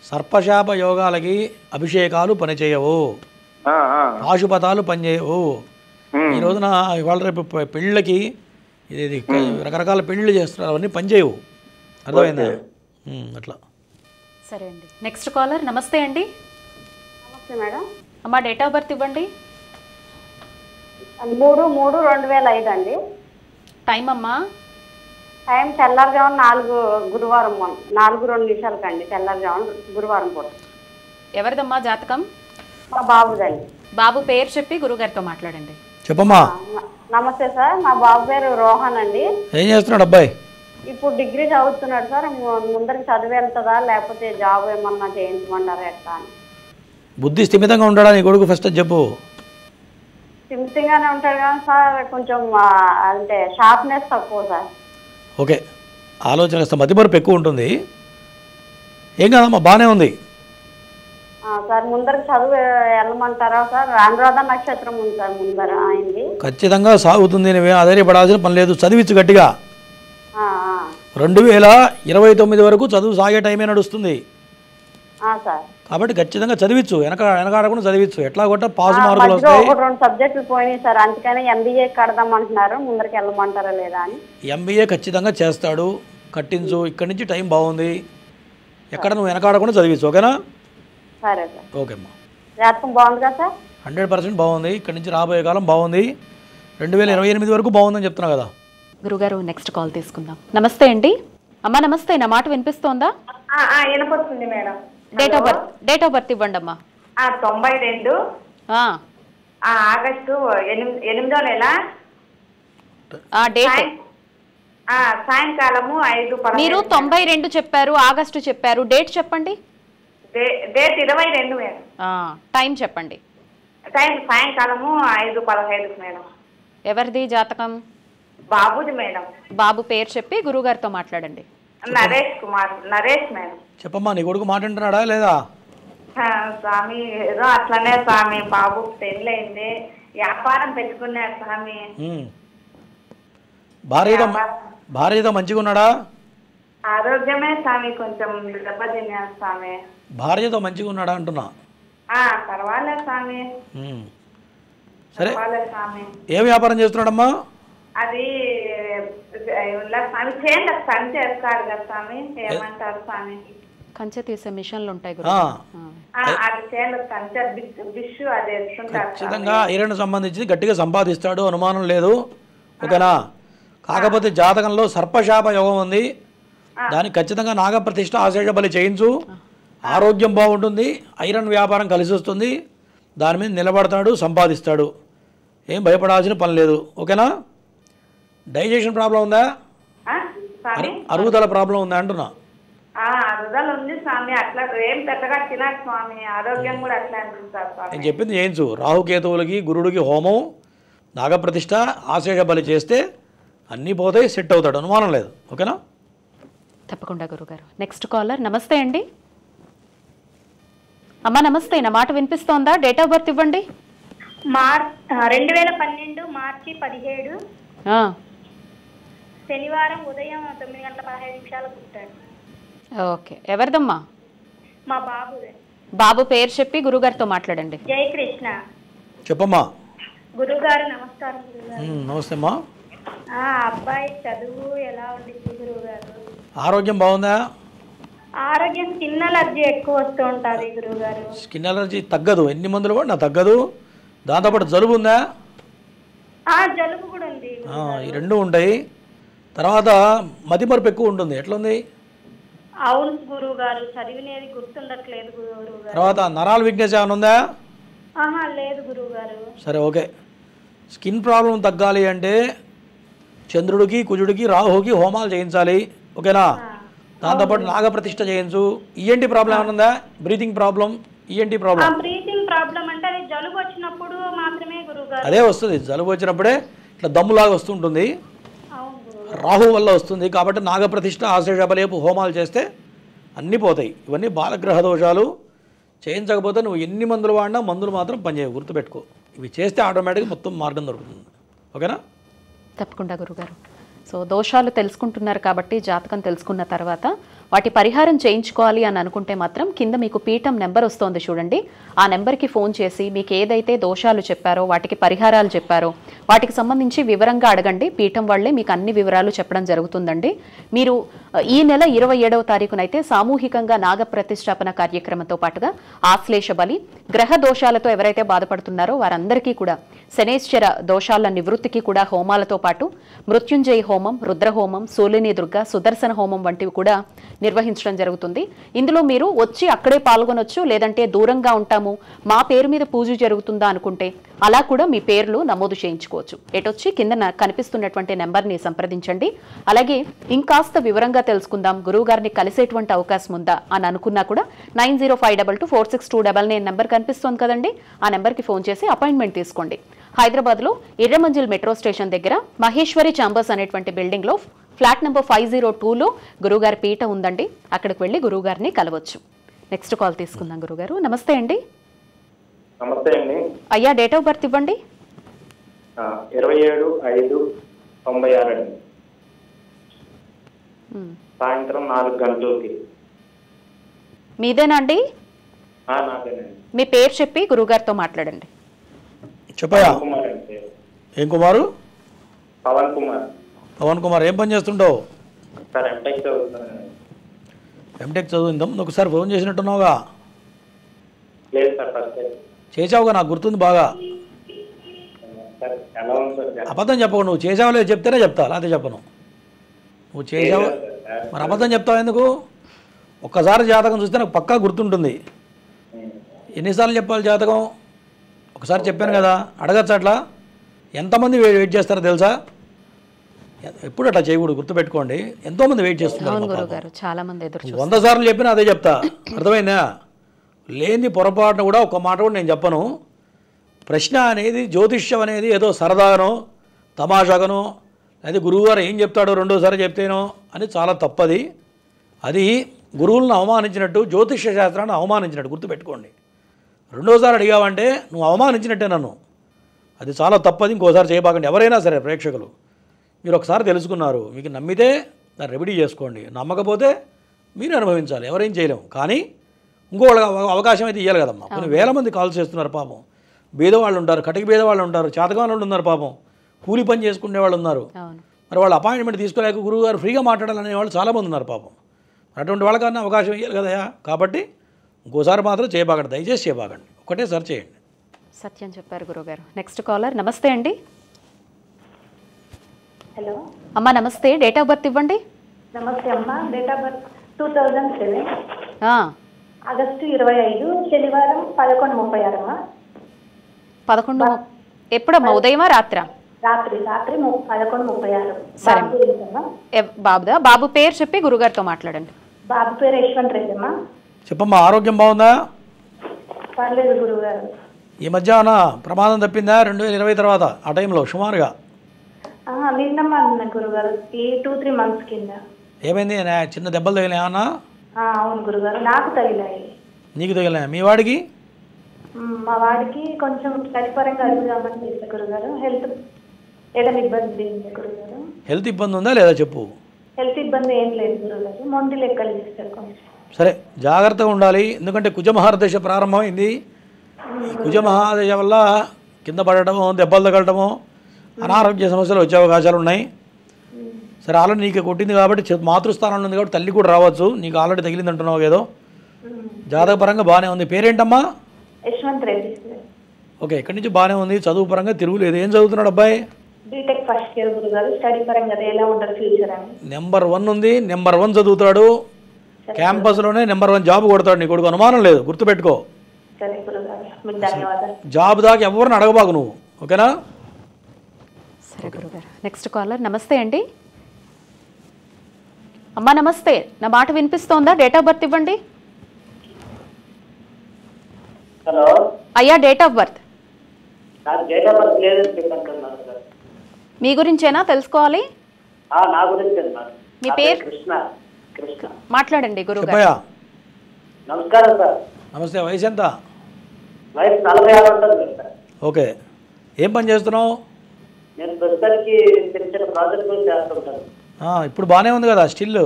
సర్పశాప యోగాలకి అభిషేకాలు పనిచేయవు, పాశుపతాలు పనిచేయవు. ఈ రోజున ఇవాళ రేపు పెళ్ళిళ్ళకి ఇది రకరకాల పెళ్ళిళ్ళు చేస్తున్నారు, అవన్నీ పనిచేయవు. అర్థమైందా? అట్లా. సరే అండి. Next caller. నమస్తే అండి. నమస్తే మేడం. అమ్మా డేట్ ఆఫ్ బర్త్ ఇవ్వండి. 3/3/2005 అండి. టైం అమ్మా? టైం తెల్లారుజామున 4 గురువారం 4:02 కండి, తెల్లారుజామున గురువారం పూట. ఎవరిదమ్మా జాతకం? మా బాబుదండి. బాబు పేరు చెప్పి గురుగారితో మాట్లాడండి. చెప్పమ్మా. నమస్తే సార్, మా బాబు పేరు రోహన్ అండి. ఏం చేస్తున్నాడు అబ్బాయి? ఇప్పుడు డిగ్రీ చదువుతున్నాడు సార్. ముందరికి చదివి వెళ్తుందా లేకపోతే జాబ్ ఏమన్నా చేయించమంటారా ఎట్లా అని. బుద్ధి స్థిమితంగా ఉంటాడా నీ కొడుకు? ఫస్ట్ చెప్పు. స్థిమితంగానే ఉంటాడు కానీ సార్ కొంచెం అంటే షార్ప్నెస్ తక్కువ సార్. ఓకే, ఆలోచన కాస్త మతిమరుపు ఎక్కువ ఉంటుంది. ఏం కాదమ్మా, బాగానే ఉంది సార్. ముందరికి చదువు వెళ్ళమంటారా సార్? అనురాధ నక్షత్రం ఉంది సార్ ముందర అయింది. ఖచ్చితంగా సాగుతుంది, నువ్వే ఆధారపడాల్సిన పని లేదు. చదివించు గట్టిగా. 2029 వరకు చదువు సాగే టైమే నడుస్తుంది కాబట్టి ఖచ్చితంగా చదివించు, వెనకాడకుండా చదివించు. ఎట్లా కొట్ట పాస్ మార్కులు వస్తాయి. 2 సబ్జెక్టులు పోయినాయి సార్, అందుకని ఎంబీఏ కడదాం అంటున్నారు. ముందరికి వెళ్ళమంటారా లేదా అని. ఎంబీఏ ఖచ్చితంగా చేస్తాడు, కట్టించు. ఇక్కడి నుంచి టైం బాగుంది, ఎక్కడ నువ్వు వెనకాడకుండా చదివించు. ఓకేనా? సరే సార్. ఓకే అమ్మా. జాతకం బాగుంది కదా సార్? 100% బాగుంది. ఇక్కడి నుంచి రాబోయే కాలం బాగుంది. 2028 వరకు బాగుందని చెప్తున్నా కదా. గురుగారు నెక్స్ట్ కాల్ తీసుకుందాం. నమస్తే అండి. అమ్మా నమస్తే, నా మాట వినిపిస్తోందా? వినపడుతుంది మేడం. డేట్ ఆఫ్ బర్త్ ఇవ్వండి అమ్మా. 92 ఆగస్టు 8వ నెల డేట్ సాయంకాలము 5:10. మీరు 92 చెప్పారు, ఆగస్టు చెప్పారు, డేట్ చెప్పండి. Date 22 madam. టైం చెప్పండి. టైం సాయంకాలము 5:15 మేడం. ఎవరిది జాతకం? బాబుది మేడం. బాబు పేరు చెప్పి గురుగారితో మాట్లాడండి. నరేష్ మేడం. చెప్పమ్మా, నీ కొడుకు మాట్లాడుతున్నాడా లేదా? స్వామి ఏదో అట్లనే స్వామి, బాబు పెళ్ళైంది, వ్యాపారం పెట్టుకున్నాడు స్వామి. భార్యతో మంచిగా ఉన్నాడా? ఆరోగ్యమే స్వామి కొంచెం దెబ్బతిన్నాడు స్వామి. భార్యతో మంచిగా ఉన్నాడా అంటున్నా. పర్వాలేదు స్వామి. సరే, స్వామి ఏం వ్యాపారం చేస్తున్నాడమ్మా? అది స్వామి చేయండి పని చేస్తాడు కదా స్వామి, ఏమంటారు స్వామి? కంచె తీసే మిషన్లు ఉంటాయి. అది చేయండి కంచె బిషు అది వేసుకుంటారు. ఖచ్చితంగా ఐరన్ సంబంధించి గట్టిగా సంపాదిస్తాడు, అనుమానం లేదు. ఓకేనా? కాకపోతే జాతకంలో సర్పశాప యోగం ఉంది, దానికి ఖచ్చితంగా నాగప్రతిష్ఠ ఆశేష బలి చేయించు. ఆరోగ్యం బాగుంటుంది, ఐరన్ వ్యాపారం కలిసి వస్తుంది, దాని మీద నిలబడతాడు, సంపాదిస్తాడు. ఏం భయపడాల్సిన పని లేదు. ఓకేనా? డైజెషన్ ప్రాబ్లం ఉందా? అరుగుదల ప్రాబ్లం ఉందా అంటున్నా. అరుగుదల ఉంది స్వామి, అట్లా ఏం పెద్దగా తినదు స్వామి, ఆరోగ్యం కూడా అట్లా అనిపిస్తుంది. నేను చెప్పింది చేయించు. రాహుకేతువులకి గురుడికి హోమం, నాగప్రతిష్ఠ, ఆశేష బలి చేస్తే అన్నీ పోతాయి, సెట్ అవుతాడు, అనుమానం లేదు. ఓకేనా? తప్పకుండా గురుగారు. Next caller. నమస్తే అండి. అమ్మా నమస్తే, నా మాట వినిపిస్తోందా? డేట్ ఆఫ్ బర్త్ ఇవ్వండి. 2012 మార్చి 17 శనివారం ఉదయం 9:15 పుట్టాడు. ఓకే, ఎవరిదమ్మా? మా బాబుదే. బాబు పేరు చెప్పి గురుగారితో మాట్లాడండి. జయకృష్ణ. చెప్పమ్మా. గురుగారు నమస్కారం. నమస్తే అమ్మా. అబ్బాయి చదువు ఎలా ఉండింది గురుగారు? ఆరోగ్యం బాగుందా? ఆరోగ్యం స్కిన్ అలర్జీ ఎక్కువ వస్తూ ఉంటుంది గురుగారు. స్కిన్ అలర్జీ తగ్గదు, ఎన్ని మందులు కూడా తగ్గదు. దాంతోపాటు జలుబు ఉందా? జలుబు కూడా ఉంది. ఈ రెండు ఉంటాయి. తర్వాత మతిమరుపు ఎక్కువ ఉంటుంది. ఎట్లుంది? అవును గురుగారు, చదివినేది గుర్తుండట్లేదు గురుగారు. తర్వాత నరాల వీక్నెస్ ఏమైనా ఉందా? లేదు గురుగారు. సరే, ఓకే. స్కిన్ ప్రాబ్లం తగ్గాలి అంటే చంద్రుడికి, కుజుడికి, రాహుకి హోమాలు చేయించాలి. ఓకేనా? దాంతోపాటు నాగప్రతిష్ఠ చేయించు. ఈఎన్టీ ప్రాబ్లం ఏమైనా ఉందా? Breathing problem, ENT problem. Breathing problem అంటే అది జలుబు వచ్చినప్పుడు మాత్రమే గురుగారు. అదే వస్తుంది, జలుబు వచ్చినప్పుడే ఇట్లా దమ్ములాగా వస్తుంటుంది, రాహు వల్ల వస్తుంది. కాబట్టి నాగప్రతిష్ఠ, ఆశేష బలేపు హోమాలు చేస్తే అన్నీ పోతాయి. ఇవన్నీ బాలగ్రహ దోషాలు. చేయించకపోతే నువ్వు ఎన్ని మందులు వాడినా మందులు మాత్రం పనిచేయవు, గుర్తుపెట్టుకో. ఇవి చేస్తే ఆటోమేటిక్గా మొత్తం మార్గం దొరుకుతుంది. ఓకేనా? తప్పకుండా గురుగారు. సో దోషాలు తెలుసుకుంటున్నారు కాబట్టి జాతకం తెలుసుకున్న తర్వాత వాటి పరిహారం చేయించుకోవాలి అని అనుకుంటే మాత్రం కింద మీకు పీఠం నెంబర్ వస్తుంది చూడండి, ఆ నెంబర్కి ఫోన్ చేసి మీకు ఏదైతే దోషాలు చెప్పారో వాటికి పరిహారాలు చెప్పారో వాటికి సంబంధించి వివరంగా అడగండి. పీఠం వాళ్ళే మీకు అన్ని వివరాలు చెప్పడం జరుగుతుందండి. మీరు ఈ నెల 27వ తారీఖునైతే సామూహికంగా నాగ ప్రతిష్టాపన కార్యక్రమంతో పాటుగా ఆశ్లేష బలి, గ్రహ దోషాలతో ఎవరైతే బాధపడుతున్నారో వారందరికీ కూడా శనేశ్వర దోషాల నివృత్తికి కూడా హోమాలతో పాటు మృత్యుంజయ హోమం, రుద్రహోమం, సూలిని దుర్గ, సుదర్శన హోమం వంటివి కూడా నిర్వహించడం జరుగుతుంది. ఇందులో మీరు వచ్చి అక్కడే పాల్గొనొచ్చు, లేదంటే దూరంగా ఉంటాము మా పేరు మీద పూజ జరుగుతుందా అనుకుంటే అలా కూడా మీ పేర్లు నమోదు చేయించుకోవచ్చు. ఎటొచ్చి కింద కనిపిస్తున్నటువంటి నెంబర్ని సంప్రదించండి. అలాగే ఇంకాస్త వివరంగా తెలుసుకుందాం, గురువు గారిని కలిసేటువంటి అవకాశం ఉందా అని అనుకున్నా కూడా 9052246299 నెంబర్ కనిపిస్తుంది కదండి, ఆ నెంబర్కి ఫోన్ చేసి అపాయింట్మెంట్ తీసుకోండి. హైదరాబాద్లో ఎర్రమంజిల్ మెట్రో స్టేషన్ దగ్గర మహేశ్వరి ఛాంబర్స్ అనేటువంటి బిల్డింగ్లో ఫ్లాట్ నెంబర్ 502లో గురువుగారి పీఠ ఉందండి. అక్కడికి వెళ్ళి గురువుగారిని కలవచ్చు. నెక్స్ట్ కాల్ తీసుకుందాం. గురుగారు నమస్తే అండి. నమస్తే అండి. అయ్యా డేట్ ఆఫ్ బర్త్ ఇవ్వండి. 27/5/96 అండి. సాయంత్రం 4 గంటలకి. మీదేనా అండి? నాదేనండి. మీ పేరు చెప్పి గురువుగారితో మాట్లాడండి. చెప్పయా. కుమార్ అండి. ఏం కుమారు? పవన్ కుమార్. పవన్ కుమార్, ఏం పని చేస్తుంటావు? సార్ ఎంటెక్ చదువుతున్నానండి. ఎంటెక్ చదువుందాం. ఒకసారి ఫోన్ చేసినట్టున్నావుగా? లేదు సార్, ఫస్ట్ చేసావుగా, నాకు గుర్తుంది బాగా. సార్ ఎలా ఉంది సార్? అబద్ధం చెప్పవు. నువ్వు చేసావు లేదు చెప్తేనే చెప్తా, లేకపోతే చెప్పను. నువ్వు చేసావు మరి అబద్ధం చెప్తావు ఎందుకు? ఒక్కసారి జాతకం చూస్తే నాకు పక్కా గుర్తుంటుంది. ఎన్నిసార్లు చెప్పాలి జాతకం? ఒకసారి చెప్పాను కదా, అడగచ్చు. అట్లా ఎంతమంది వెయిట్ చేస్తారో తెలుసా? ఎప్పుడు అట్లా చేయకూడదు, గుర్తుపెట్టుకోండి. ఎంతోమంది వెయిట్ చేస్తున్నారు. 100 సార్లు చెప్పినా అదే చెప్తా, అర్థమైందా? లేని పొరపాటున కూడా ఒక మాట కూడా నేను చెప్పను. ప్రశ్న అనేది, జ్యోతిష్యం అనేది ఏదో సరదాగానో తమాషాగానో లేదా గురువుగారు ఏం చెప్తాడో రెండోసారి చెప్తేనో అని చాలా తప్పది. అది గురువులను అవమానించినట్టు, జ్యోతిష్య శాస్త్రాన్ని అవమానించినట్టు, గుర్తుపెట్టుకోండి. రెండోసారి అడిగావంటే నువ్వు అవమానించినట్టే నన్ను. అది చాలా తప్పది, ఇంకోసారి చేయబాకండి. ఎవరైనా సరే ప్రేక్షకులు, మీరు ఒకసారి తెలుసుకున్నారు, మీకు నమ్మితే దాన్ని రెమెడీ చేసుకోండి, నమ్మకపోతే మీరు అనుభవించాలి, ఎవరేం చేయలేము. కానీ ఇంకోళ్ళకి అవకాశం అయితే ఇవ్వాలి కదమ్మా. కొన్ని వేల మంది కాల్స్ చేస్తున్నారు పాపం. బీదవాళ్ళు ఉంటారు, కటికి బీదవాళ్ళు ఉంటారు, చేతగాళ్ళు ఉన్నారు పాపం, కూలి పని చేసుకునే వాళ్ళు ఉన్నారు. మరి వాళ్ళు అపాయింట్మెంట్ తీసుకోలేక గురువుగారు ఫ్రీగా మాట్లాడాలనే వాళ్ళు చాలామంది ఉన్నారు పాపం. అటువంటి వాళ్ళకన్నా అవకాశం ఇవ్వాలి కదయా. కాబట్టి ఇంకోసారి మాత్రం చేయబాకండి, దయచేసి చేయబాకండి, ఒకటే సార్ చేయండి. సత్యం చెప్పారు గురువుగారు. Next caller. నమస్తే అండి. హలో అమ్మా నమస్తే, డేట్ ఆఫ్ బర్త్ ఇవ్వండి. నమస్తే అమ్మ. డేట్ ఆఫ్ బర్త్ 2007 ఆగస్టు 25 శనివారం 11:36 అమ్మా. 11 ఎప్పుడమ్మా? ఉదయమా రాత్రా? రాత్రి 11:36. సరే బాబుదా? బాబు పేరు చెప్పి గురుగారితో మాట్లాడండి. బాబు పేరు యశ్వంత్ రెడ్డి అమ్మా. చెప్పమ్మా, ఆరోగ్యం బాగుందా? పర్లేదు గురువుగారు. ఈ మధ్య ప్రమాదం తప్పిందా 2020 తర్వాత ఆ టైంలో సుమారుగా? నిన్నమ్మా గురుగారు, ఈ 2-3 months కింద. ఏమైంది? చిన్న దెబ్బలు తగిలినా ఏమన్నా? అవును గురుగారు, నాకు తగిలాయి. నీకు తగిలినా? మీ వాడికి? మా వాడికి కొంచెం చనిపరంగా అడుగుదామని చేస్తా గురుగారు. హెల్త్ ఏదైనా ఇబ్బంది ఉంది గురుగారు? హెల్త్ ఇబ్బంది ఉందా లేదా చెప్పు. హెల్త్ ఇబ్బంది ఏం లేదు గురుగారు, మొండి లెక్కలు చేస్తారు కొంచెం. సరే, జాగ్రత్తగా ఉండాలి. ఎందుకంటే కుజమహారదశ ప్రారంభమైంది. కుజమహాదశ వల్ల కింద పడటము, దెబ్బలు తగలటము, అనారోగ్య సమస్యలు వచ్చే అవకాశాలు ఉన్నాయి. సరే, ఆల్రెడీ నీకు కొట్టింది కాబట్టి మాతృస్థానంలో ఉంది కాబట్టి తల్లి కూడా రావచ్చు. నీకు ఆల్రెడీ తగిలింది అంటున్నావు ఏదో. జాతక పరంగా బాగానే ఉంది. పేరేంటమ్మా? యశ్వంత్ రెడ్డి. ఓకే, ఇక్కడి నుంచి బాగానే ఉంది. చదువు పరంగా తిరుగులేదు. ఏం చదువుతున్నాడు అబ్బాయి? బీటెక్ ఫస్ట్ ఇయర్ గురుగారు. స్టడీ పరంగా ఎలా ఉంటుంది ఫ్యూచర్ అని. నెంబర్ 1 ఉంది, నెంబర్ 1 చదువుతాడు. క్యాంపస్లోనే నెంబర్ 1 జాబ్ కొడతాడు. నీ కొడుకు అనుమానం లేదు, గుర్తుపెట్టుకో. సరే గురుగారు, మీకు ధన్యవాదాలు. జాబ్ దాకా ఎవరిని అడగబాకు నువ్వు, ఓకేనా? సరే గురుగారు. Next caller. నమస్తే అండి. అమ్మా నమస్తే, నా మాట వినిపిస్తోందా? డేట్ ఆఫ్ బర్త్ ఇవ్వండి. హలో అయ్యా డేట్ ఆఫ్ బర్త్? నాకు డేట్ ఆఫ్ బర్త్ లేదని చెప్పంటున్నారు సార్. మీ గురించేనా తెలుసుకోవాలి? నా గురించి. మీ పేరు? కృష్ణ. కృష్ణ. మాట్లాడండి గురుగారు. చెప్పయ్యా. నమస్కారం సార్. నమస్తే. వయసు ఎంత? వయసు 46 ఉంటుంది సార్. ఓకే. ఏం పని చేస్తున్నావు? నేను ప్రస్తుతానికి చిన్న చిన్న ప్రాజెక్టులు చేస్తుంటాను. ఇప్పుడు బాగానే ఉంది కదా స్టిల్?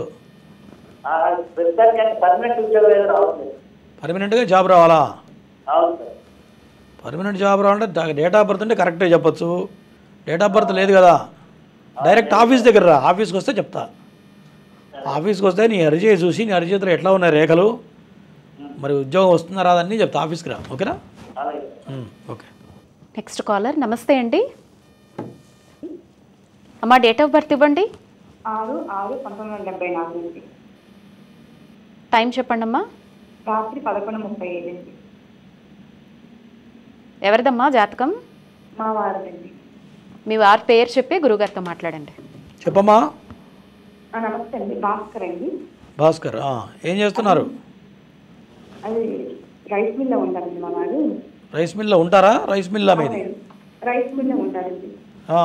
ప్రస్తుతానికి పర్మనెంట్ ఉద్యోగం ఏదో రావట్లేదు. పర్మనెంట్గా జాబ్ రావాలా? అవును సార్. పర్మనెంట్ జాబ్ రావాలంటే డేట్ ఆఫ్ బర్త్ ఉంటే కరెక్టే చెప్పచ్చు. డేట్ ఆఫ్ బర్త్ లేదు కదా, డైరెక్ట్ ఆఫీస్ దగ్గర రా. ఆఫీస్కి వస్తే చెప్తా. ఆఫీస్కి వస్తే నీ అరిచేయి చూసి నీ అరిచేతులు ఎట్లా ఉన్నాయి రేఖలు, మరి ఉద్యోగం వస్తుందా రాదని చెప్తా. ఆఫీస్కి రా. ఓకేనా? ఓకే. Next caller. నమస్తే అండి అమ్మా, డేట్ ఆఫ్ బర్త్ ఇవ్వండి. 6/6/1974. టైం చెప్పండి అమ్మా. రాత్రి 11:35. ఎవరిదమ్మా జాతకం? మా వారిదండి. మీ వారి పేరు చెప్పి గురుగారితో మాట్లాడండి. చెప్పమ్మా. నమస్తే అండి, భాస్కర్ అండి. భాస్కర్, ఏం చేస్తున్నారు? అది రైస్ మిల్లో ఉంటారండి మా వారు. రైస్ మిల్లో ఉంటారా? రైస్ మిల్లా మీది? రైస్ మిల్లో ఉంటారండి. ఆ.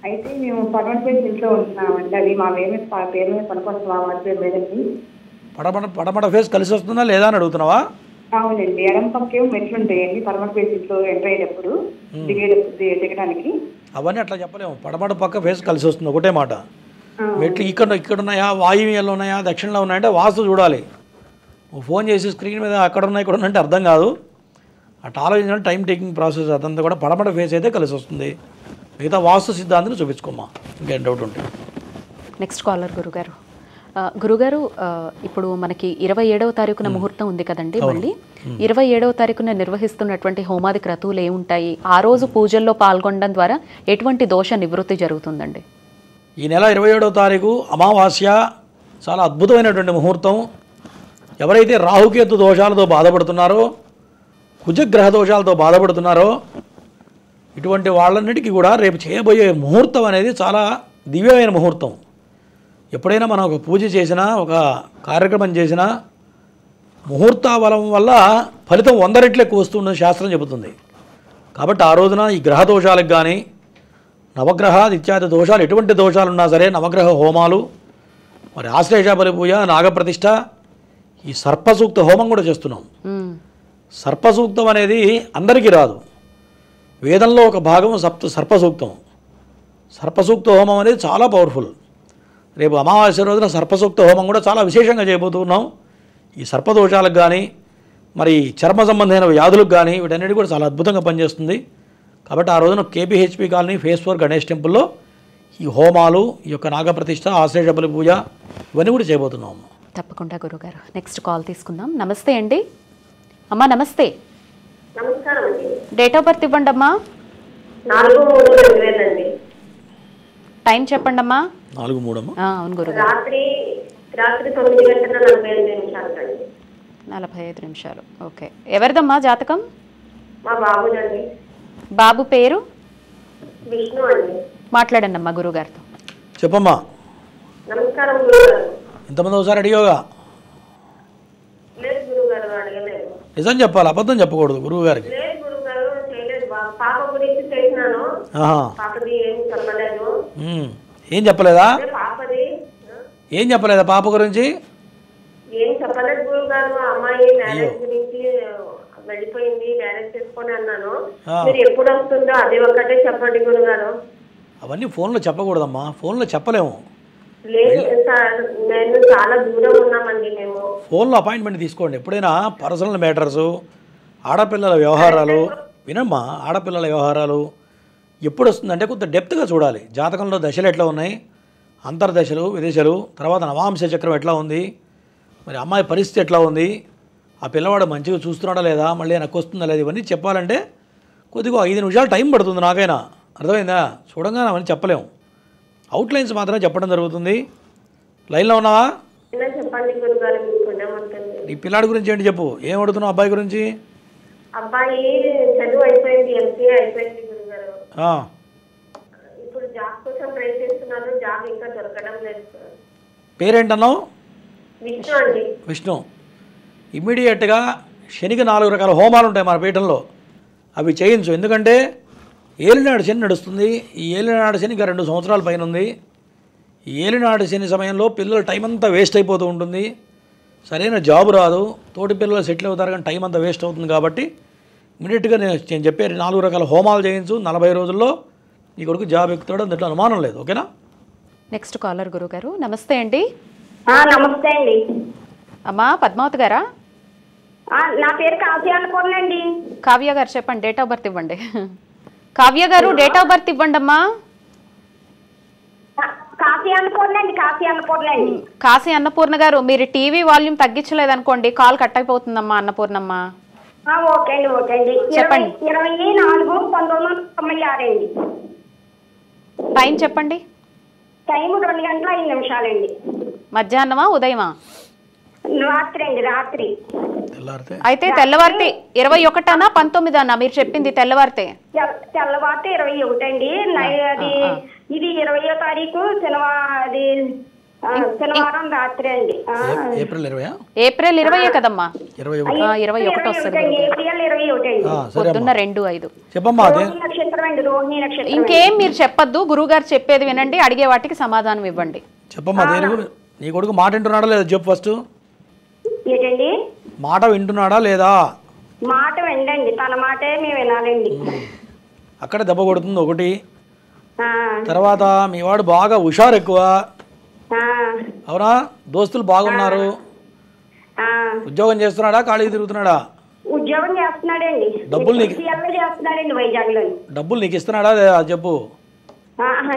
అయితే మేము పర్మనెంట్ ప్లేస్ ఇంట్లో ఉంటున్నామండి. అది మా పేరు మీద పనుకొస్తుంది, మా వారి పేరు మీదండి. పడమట ఫేస్ కలిసి వస్తుందా లేదా అని అడుగుతున్నావా? అవునండి. ఎడం పక్కేమో మెట్లు ఉంటాయండి పర్మనెంట్ ప్లేస్ ఇంట్లో ఎంటర్ అయ్యేటప్పుడు దిగడానికి. అవన్నీ అట్లా చెప్పలేము. పడమట పక్క ఫేస్ కలిసి వస్తుంది, ఒకటే మాట. మెట్లు ఇక్కడ ఉన్నాయా, వాయువ్యంలో ఉన్నాయా, దక్షిణంలో ఉన్నాయంటే వాస్తు చూడాలి. నువ్వు ఫోన్ చేసి స్క్రీన్ మీద అక్కడ ఉన్నాయి ఇక్కడ ఉన్నాయంటే అర్థం కాదు. అట్లా ఆలోచించడం టైం టేకింగ్ ప్రాసెస్. అదంతా కూడా పడమట ఫేస్ అయితే కలిసి వస్తుంది. మిగతా వాస్తు సిద్ధాంతాన్ని చూపించుకోమ్మా, ఇంకేం డౌట్ ఉంటే. నెక్స్ట్ కాలర్ గురుగారు. గురుగారు, ఇప్పుడు మనకి 27వ తారీఖున ముహూర్తం ఉంది కదండి. మళ్ళీ 27వ తారీఖున నిర్వహిస్తున్నటువంటి హోమాది క్రతువులు ఏముంటాయి? ఆ రోజు పూజల్లో పాల్గొనడం ద్వారా ఎటువంటి దోష నివృత్తి జరుగుతుందండి? ఈ నెల 27వ తారీఖు అమావాస్య, చాలా అద్భుతమైనటువంటి ముహూర్తం. ఎవరైతే రాహుకేతు దోషాలతో బాధపడుతున్నారో, కుజగ్రహ దోషాలతో బాధపడుతున్నారో, ఇటువంటి వాళ్ళన్నిటికీ కూడా రేపు చేయబోయే ముహూర్తం అనేది చాలా దివ్యమైన ముహూర్తం. ఎప్పుడైనా మనం ఒక పూజ చేసినా, ఒక కార్యక్రమం చేసినా, ముహూర్త బలం వల్ల ఫలితం 100 రెట్లు ఎక్కువ వస్తుందని శాస్త్రం చెబుతుంది. కాబట్టి ఆ రోజున ఈ గ్రహ దోషాలకు కానీ, నవగ్రహాది ఇత్యాది దోషాలు, ఎటువంటి దోషాలు ఉన్నా సరే నవగ్రహ హోమాలు, మరి ఆశ్లేష బలి పూజ, నాగప్రతిష్ఠ, ఈ సర్పసూక్త హోమం కూడా చేస్తున్నాం. సర్పసూక్తం అనేది అందరికీ రాదు. వేదంలో ఒక భాగం సర్పసూక్తం. సర్పసూక్త హోమం అనేది చాలా పవర్ఫుల్. రేపు అమావాస్య రోజున సర్పసూక్త హోమం కూడా చాలా విశేషంగా చేయబోతున్నాం. ఈ సర్పదోషాలకు కానీ, మరి చర్మ సంబంధమైన వ్యాధులకు కానీ, వీటన్నిటి కూడా చాలా అద్భుతంగా పనిచేస్తుంది. కాబట్టి ఆ రోజున KPHP కాలనీ ఫేస్ 4 గణేష్ టెంపుల్లో ఈ హోమాలు, ఈ యొక్క నాగప్రతిష్ఠ, ఆశ్లేష బలి పూజ ఇవన్నీ కూడా చేయబోతున్నాం. తప్పకుండా గురుగారు. నెక్స్ట్ కాల్ తీసుకుందాం. నమస్తే అండి అమ్మా. నమస్తే. నమస్కారం అండి. డేట్ ఆఫ్ బర్త్ ఇవ్వండి అమ్మా. 4/3/2000 అండి. టైం చెప్పండి అమ్మా. 4/3 అమ్మా. అవును గురుగారు. రాత్రి 9:45 అండి. 45 నిమిషాలు. ఓకే. ఎవరిదమ్మా జాతకం? మా బాబుదండి. బాబు పేరు? విష్ణు అండి. మాట్లాడండి అమ్మా గురుగారితో. చెప్పమ్మా. నమస్కారం గురుగారు. ఇంతమంది ఒకసారి అడిగావుగా? లేదు గురుగారు, అడగలేదు. నిజం చెప్పాలి, అబద్ధం చెప్పకూడదు గురువు గారికి. లేదు గురుగారు, చేయలేదు. పాప గురించి చేసినాను. పాపది ఏం చెప్పలేదు. ఏం చెప్పలేదా? పాపది ఏం చెప్పలేదా పాప గురించి? ఏం చెప్పలేదు గురుగారు. అమ్మాయి మ్యారేజ్ గురించి వెళ్ళిపోయింది, మ్యారేజ్ చేసుకొని అన్నాను. మీరు ఎప్పుడు వస్తుందో అది ఒక్కటే చెప్పండి గురుగారు. అవన్నీ ఫోన్లో చెప్పకూడదమ్మా, ఫోన్లో చెప్పలేము. లేదు సార్, నేను చాలా దూరం ఉన్నామండి మేము. ఫోన్లో అపాయింట్మెంట్ తీసుకోండి. ఎప్పుడైనా పర్సనల్ మ్యాటర్సు, ఆడపిల్లల వ్యవహారాలు వినమ్మా. ఆడపిల్లల వ్యవహారాలు ఎప్పుడు వస్తుందంటే కొంత డెప్త్గా చూడాలి. జాతకంలో దశలు ఎట్లా ఉన్నాయి, అంతర్దశలు, విదశలు, తర్వాత నవాంశ చక్రం ఎట్లా ఉంది, మరి అమ్మాయి పరిస్థితి ఎట్లా ఉంది, ఆ పిల్లవాడు మంచిగా చూస్తున్నాడా లేదా, మళ్ళీ నాకు వస్తుందా లేదా, ఇవన్నీ చెప్పాలంటే కొద్దిగా 5 నిమిషాలు టైం పడుతుంది నాకైనా. అర్థమైందా? చూడంగానే అవన్నీ చెప్పలేము. అవుట్లైన్స్ మాత్రమే చెప్పడం జరుగుతుంది. లైన్లో ఉన్నావా? చెప్పండి గురుగారు. ఈ పిల్లాడి గురించి ఏంటి చెప్పు. ఏం అడుగుతున్నావు అబ్బాయి గురించి? అబ్బాయి చదువు అయిపోయింది, MCA అయిపోయింది గురుగారు. ఇప్పుడు జాబ్ కోసం ట్రై చేస్తున్నాను, జాబ్ ఇంకా దొరకడం లేదు సార్. పేరేంటన్నావు? విష్ణు అండి. విష్ణు. ఇమ్మీడియట్గా శనికి 4 రకాల హోమాలు ఉంటాయి మన పీఠంలో, అవి చేయించు. ఎందుకంటే ఏలినాడు శని నడుస్తుంది. ఈ ఏలినాడు శని ఇంకా 2 సంవత్సరాల పైన ఉంది. ఏలినాడు శని సమయంలో పిల్లల టైం అంతా వేస్ట్ అయిపోతూ ఉంటుంది, సరైన జాబ్ రాదు, తోటి పిల్లలు సెటిల్ అవుతారు కానీ టైం అంతా వేస్ట్ అవుతుంది. కాబట్టి ఇమీడియట్గా నేను చెప్పే 4 రకాల హోమాలు చేయించు, 40 రోజుల్లో నీ కొడుకు జాబ్ ఎక్కుతాడు, అందులో అనుమానం లేదు. ఓకేనా? నెక్స్ట్ కాలర్ గురుగారు. నమస్తే అండి. నమస్తే అండి. అమ్మా పద్మావతి గారా? నా పేరు కావ్య అనుకోండి. కావ్య గారు చెప్పండి, డేట్ ఆఫ్ బర్త్ ఇవ్వండి. కావ్య గారు డేట్ ఆఫ్ బర్త్ ఇవ్వండి అమ్మా. కాశీ అన్నపూర్ణ గారు, మీరు టీవీ వాల్యూమ్ తగ్గించలేదనుకోండి కాల్ కట్ అయిపోతుందమ్మా. అన్నపూర్ణమ్మ ఓకే అండి, ఓకే అండి. చెప్పండి. 24/1996 అండి. టైం చెప్పండి. టైం 2:05 మధ్యాహ్నమా ఉదయమా? రాత్రి అండి, రాత్రి. అయితే తెల్లవారితే 21 19 మీరు చెప్పింది తెల్లవారితే? తెల్లవారితే 21 అండి. అది ఇది 20వ తారీఖు శనివారం రాత్రి అండి. ఏప్రిల్ 20 కదమ్మా? 21 వస్తుంది. ఏప్రిల్ 21 పొద్దున్న 2:05. నక్షత్రం అండి, రోహిణి నక్షత్రం. ఇంకేం మీరు చెప్పొద్దు, గురువు గారు చెప్పేది వినండి, అడిగే వాటికి సమాధానం ఇవ్వండి. చెప్పమ్మా. నీ కొడుకు మాట వింటున్నాడా లేదా చెప్పు ఫస్ట్. ఏంటండి? మాట వింటున్నాడా లేదా? మాట వినండి, తన మాటే మేము వినాలండి. అక్కడ దెబ్బ కొడుతుంది ఒకటి. తర్వాత మీ వాడు బాగా హుషారు ఎక్కువ, అవునా? దోస్తులు బాగున్నారు. ఉద్యోగం చేస్తున్నాడా, ఖాళీ తిరుగుతున్నాడా? ఉద్యోగం చేస్తున్నాడండి. డబ్బులు చేస్తున్నాడండి వైజాగ్ లో. డబ్బులు నీకు ఇస్తున్నాడా లేదా చెప్పు.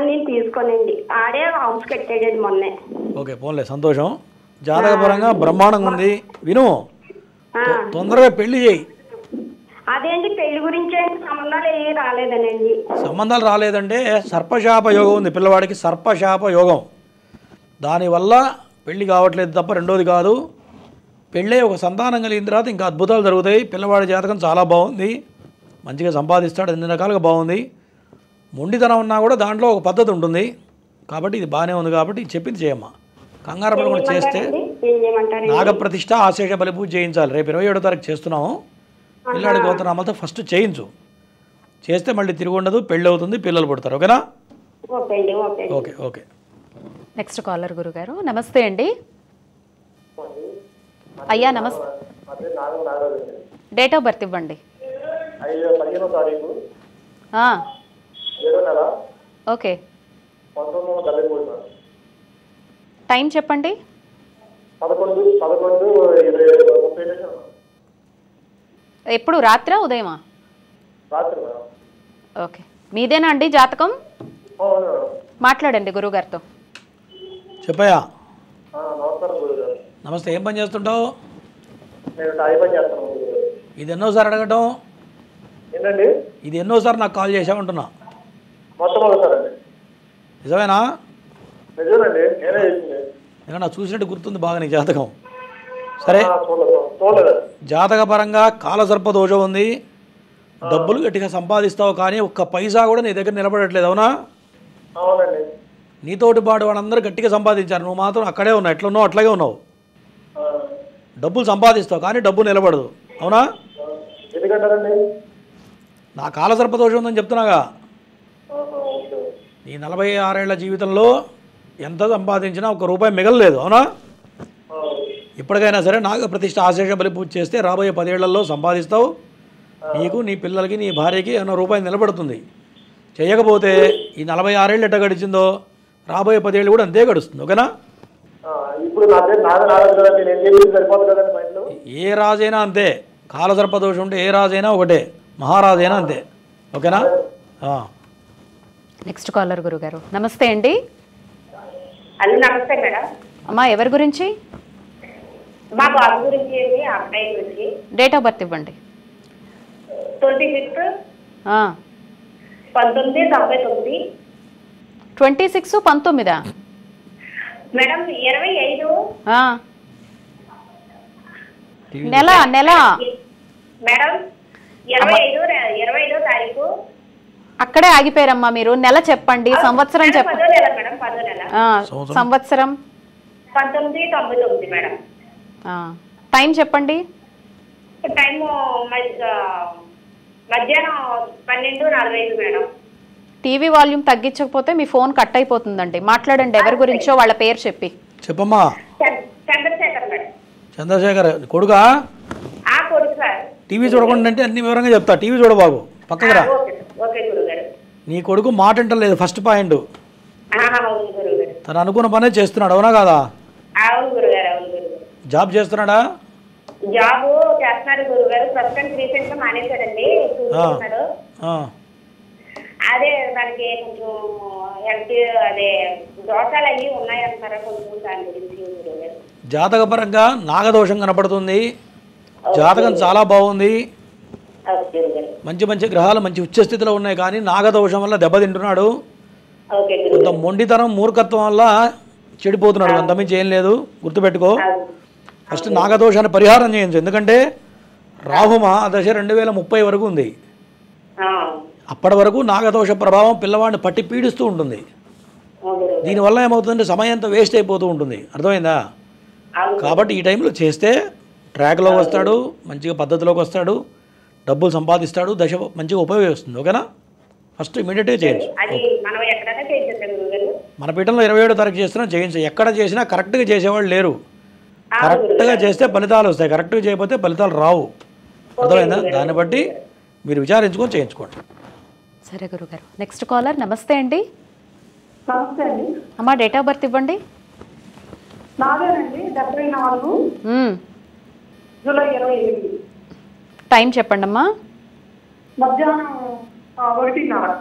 నేను తీసుకోనండి, ఆడే హౌస్ కట్టాడండి మొన్నే. ఓకే, పోన్లే, సంతోషం. జాతకపరంగా బ్రహ్మాండంగా ఉంది. విను, తొందరగా పెళ్లి చేయి. అదేంటి పెళ్లి గురించి సంబంధాలు ఏమీ రాలేదనండి. సంబంధాలు రాలేదంటే సర్పశాప యోగం ఉంది పిల్లవాడికి, సర్పశాప యోగం. దానివల్ల పెళ్లి కావట్లేదు తప్ప రెండోది కాదు. పెళ్ళే ఒక సంతానం కలిగిన తర్వాత ఇంకా అద్భుతాలు జరుగుతాయి. పిల్లవాడి జాతకం చాలా బాగుంది, మంచిగా సంపాదిస్తాడు, అన్ని రకాలుగా బాగుంది. మొండితనం ఉన్నా కూడా దాంట్లో ఒక పద్ధతి ఉంటుంది. కాబట్టి ఇది బాగానే ఉంది. కాబట్టి చెప్పింది చేయమ్మా. కంగారు పడకుండా చేస్తే నాగప్రతిష్ఠ, ఆశేష బలిపూజ చేయించాలి. రేపు 27వ తారీఖు చేస్తున్నాము. పిల్లాడి గోత్రనామాలతో ఫస్ట్ చేయించు. చేస్తే మళ్ళీ తిరిగి ఉండదు, పెళ్ళి అవుతుంది, పిల్లలు పుడతారు. ఓకేనా? Okay okay. నెక్స్ట్ కాలర్ గురుగారు. నమస్తే అండి. అయ్యా నమస్తే. డేట్ ఆఫ్ బర్త్ ఇవ్వండి. ఓకే. టైం చెప్పండి. 11:11:20. ఎప్పుడు, రాత్రా ఉదయమా? ఓకే. మీదేనా అండి జాతకం? మాట్లాడండి గురుగారితో. చెప్పయా. నమస్తే, ఏం పని చేస్తుంటావు? ఇది ఎన్నోసారి అడగటం? ఇది ఎన్నోసారి నాకు కాల్ చేసామంటున్నా? నిజమేనా? నాకు చూసినట్టు గుర్తుంది బాగా నీ జాతకం. సరే, జాతకపరంగా కాలసర్ప దోషం ఉంది. డబ్బులు గట్టిగా సంపాదిస్తావు కానీ ఒక్క పైసా కూడా నీ దగ్గర నిలబడట్లేదు, అవునా? నీతోటి పాటు వాళ్ళందరూ గట్టిగా సంపాదించారు, నువ్వు మాత్రం అక్కడే ఉన్నావు, ఎట్లున్నావు అట్లాగే ఉన్నావు. డబ్బులు సంపాదిస్తావు కానీ డబ్బు నిలబడదు, అవునా? నా కాలసర్ప దోషం ఉందని చెప్తున్నాగా. నీ 46 ఏళ్ల జీవితంలో ఎంత సంపాదించినా ₹1 మిగలలేదు, అవునా? ఇప్పటికైనా సరే నాగప్రతిష్ఠ, ఆశేష బలి పూజ చేస్తే రాబోయే 10 ఏళ్లలో సంపాదిస్తావు. నీకు, నీ పిల్లలకి, నీ భార్యకి ₹1 నిలబడుతుంది. చేయకపోతే ఈ 46 ఏళ్ళు ఎట్ట గడిచిందో రాబోయే 10 ఏళ్ళు కూడా అంతే గడుస్తుంది. ఓకేనా? ఏ రాజైనా అంతే. కాలసర్ప దోషం ఉంటే ఏ రాజైనా ఒకటే, మహారాజైనా అంతే. ఓకేనా? నెక్స్ట్ కాలర్ గురుగారు. నమస్తే అండి. నమస్తే మేడం. అమ్మా ఎవరి గురించి? మా బాబు గురించి, అబ్బాయి గురించి. డేట్ ఆఫ్ బర్త్ ఇవ్వండి. 26 1999. 26 19 మేడం 25 నెల మేడం 25వ తారీఖు. అక్కడే ఆగిపోయారమ్మా మీరు. నెల చెప్పండి, సంవత్సరం చెప్పండి. సంవత్సరం 1999 మేడం. టైం చెప్పండి. టైము మధ్యాహ్నం 12:45 మేడం. టీవీ వాల్యూమ్ తగ్గించకపోతే మీ ఫోన్ కట్ అయిపోతుందండి. మాట్లాడండి, ఎవరి గురించో వాళ్ళ పేరు చెప్పి. చెప్పమ్మా. చంద్రశేఖర్ మేడం. చంద్రశేఖర్ కొడుకా? కొడుకు సార్. టీవీ చూడకుండా అంటే అన్ని వివరంగా చెప్తా. టీవీ చూడబాబు, పక్కకు రా. ఓకే గురుగారు. నీ కొడుకు మాట వింటలేదు, ఫస్ట్ పాయింట్. తను అనుకున్న పనే చేస్తున్నాడు, అవునా కాదా? అవును గురుగారు, అవును గురుగారు. జాబ్ చేస్తున్నాడా? జాబ్ చేస్తున్నారు గురుగారు. ప్రస్తుతానికి రీసెంట్ గా మానేశాడండి, చూస్తున్నాడు. అదే దానికి కొంచెం హెల్త్ అదే దోషాలు అవి ఉన్నాయంటారా కొంచెం, దాని గురించి గురుగారు. జాతకపరంగా నాగదోషం కనపడుతుంది. జాతకం చాలా బాగుంది, మంచి మంచి గ్రహాలు మంచి ఉచ్చస్థితిలో ఉన్నాయి. కానీ నాగదోషం వల్ల దెబ్బతింటున్నాడు. కొంత మొండితనం మూర్ఖత్వం వల్ల చెడిపోతున్నాడు, అంతమించి ఏం లేదు. గుర్తుపెట్టుకో, ఫస్ట్ నాగదోషాన్ని పరిహారం చేయించు. ఎందుకంటే రాహుమ దశ 2030 వరకు ఉంది. అప్పటి వరకు నాగదోష ప్రభావం పిల్లవాడిని పట్టి పీడిస్తూ ఉంటుంది. దీనివల్ల ఏమవుతుందంటే సమయం అంతా వేస్ట్ అయిపోతూ ఉంటుంది. అర్థమైందా? కాబట్టి ఈ టైంలో చేస్తే ట్రాక్లోకి వస్తాడు, మంచిగా పద్ధతిలోకి వస్తాడు, డబ్బులు సంపాదిస్తాడు, దశ మంచిగా ఉపయోగిస్తుంది. ఓకేనా? ఫస్ట్ ఇమీడియట్గా చేయించు. మన పీఠంలో 27వ తారీఖు చేస్తున్నా చేయించు. ఎక్కడ చేసినా కరెక్ట్గా చేసేవాళ్ళు లేరు. కరెక్ట్గా చేస్తే ఫలితాలు వస్తాయి, కరెక్ట్గా చేయకపోతే ఫలితాలు రావు. అర్థమైందా? దాన్ని బట్టి మీరు విచారించుకొని చేయించుకోండి. సరే గురుగారు. Next caller. నమస్తే అండి. నమస్తే అండి. అమ్మా డేట్ ఆఫ్ బర్త్ ఇవ్వండి. నాదేనండి 74 జూలై 28. టైం చెప్పండి అమ్మా. మధ్యాహ్నం 1:30.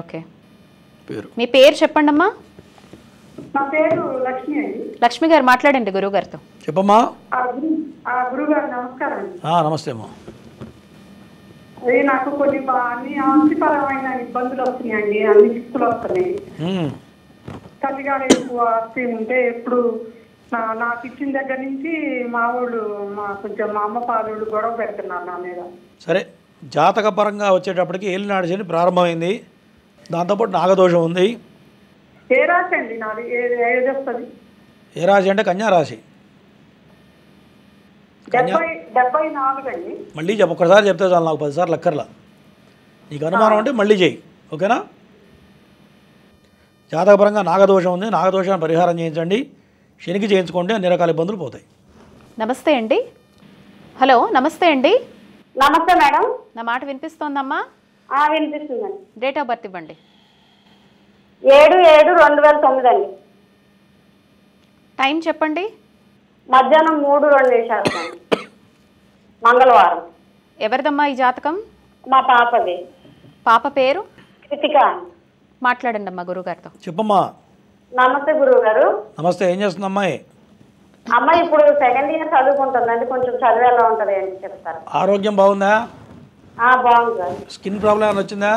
ఓకే. మీ పేరు చెప్పండి అమ్మా. నా పేరు లక్ష్మి అండి. లక్ష్మి గారు మాట్లాడండి గురువు గారితో. చెప్పమ్మా. గురువు గారు నమస్కారం అండి. నమస్తే అమ్మా. అదే నాకు కొన్ని అన్ని ఆస్తిపరమైన ఇబ్బందులు వస్తున్నాయండి, అన్ని చిక్కులు వస్తున్నాయి. తల్లిగారు ఎక్కువ ఆస్తి ఉంటే ఎప్పుడు నాకు ఇచ్చిన దగ్గర నుంచి మా వాళ్ళు కొంచెం మా అమ్మ పాలు గొడవ పెడుతున్నారు నా మీద. సరే, జాతక పరంగా వచ్చేటప్పటికి ఏలినాడు శని ప్రారంభమైంది, దాంతోపాటు నాగదోషం ఉంది. ఏ రాశి అండి నాది? ఏది వస్తుంది? ఏ రాశి అంటే కన్యా రాశి. 74 అండి. మళ్ళీ ఒక్కసారి చెప్తే చాలు, నాకు 10 సార్లు అక్కర్లా. నీకు అనుమానం అంటే మళ్ళీ చేయి, ఓకేనా? జాతకపరంగా నాగదోషం ఉంది, నాగదోషాన్ని పరిహారం చేయించండి, శనికి చేయించుకోండి, అన్ని రకాల ఇబ్బందులు పోతాయి. నమస్తే అండి. హలో, నమస్తే అండి. నమస్తే మేడం. నా మాట వినిపిస్తోందమ్మా? వినిపిస్తుందండి. డేట్ ఆఫ్ బర్త్ ఇవ్వండి. 7/7/2009 అండి. టైం చెప్పండి. మధ్యాహ్నం 3:02 మంగళవారం. ఎవరిదమ్మా ఈ జాతకం? మా పాపది. పాప పేరు? కృతిక. మాట్లాడండి అమ్మా గురుగారితో. చెప్పమ్మా. నమస్తే గురువు గారు. నమస్తే. ఏం చేస్తుంది అమ్మాయి? అమ్మాయి ఇప్పుడు 2nd ఇయర్ చదువుకుంటుందండి. కొంచెం చదువు ఎలా ఉంటుంది అని చెప్తారు. ఆరోగ్యం బాగుందా? బాగుంది సార్. స్కిన్ ప్రాబ్లం ఏమైనా వచ్చిందా?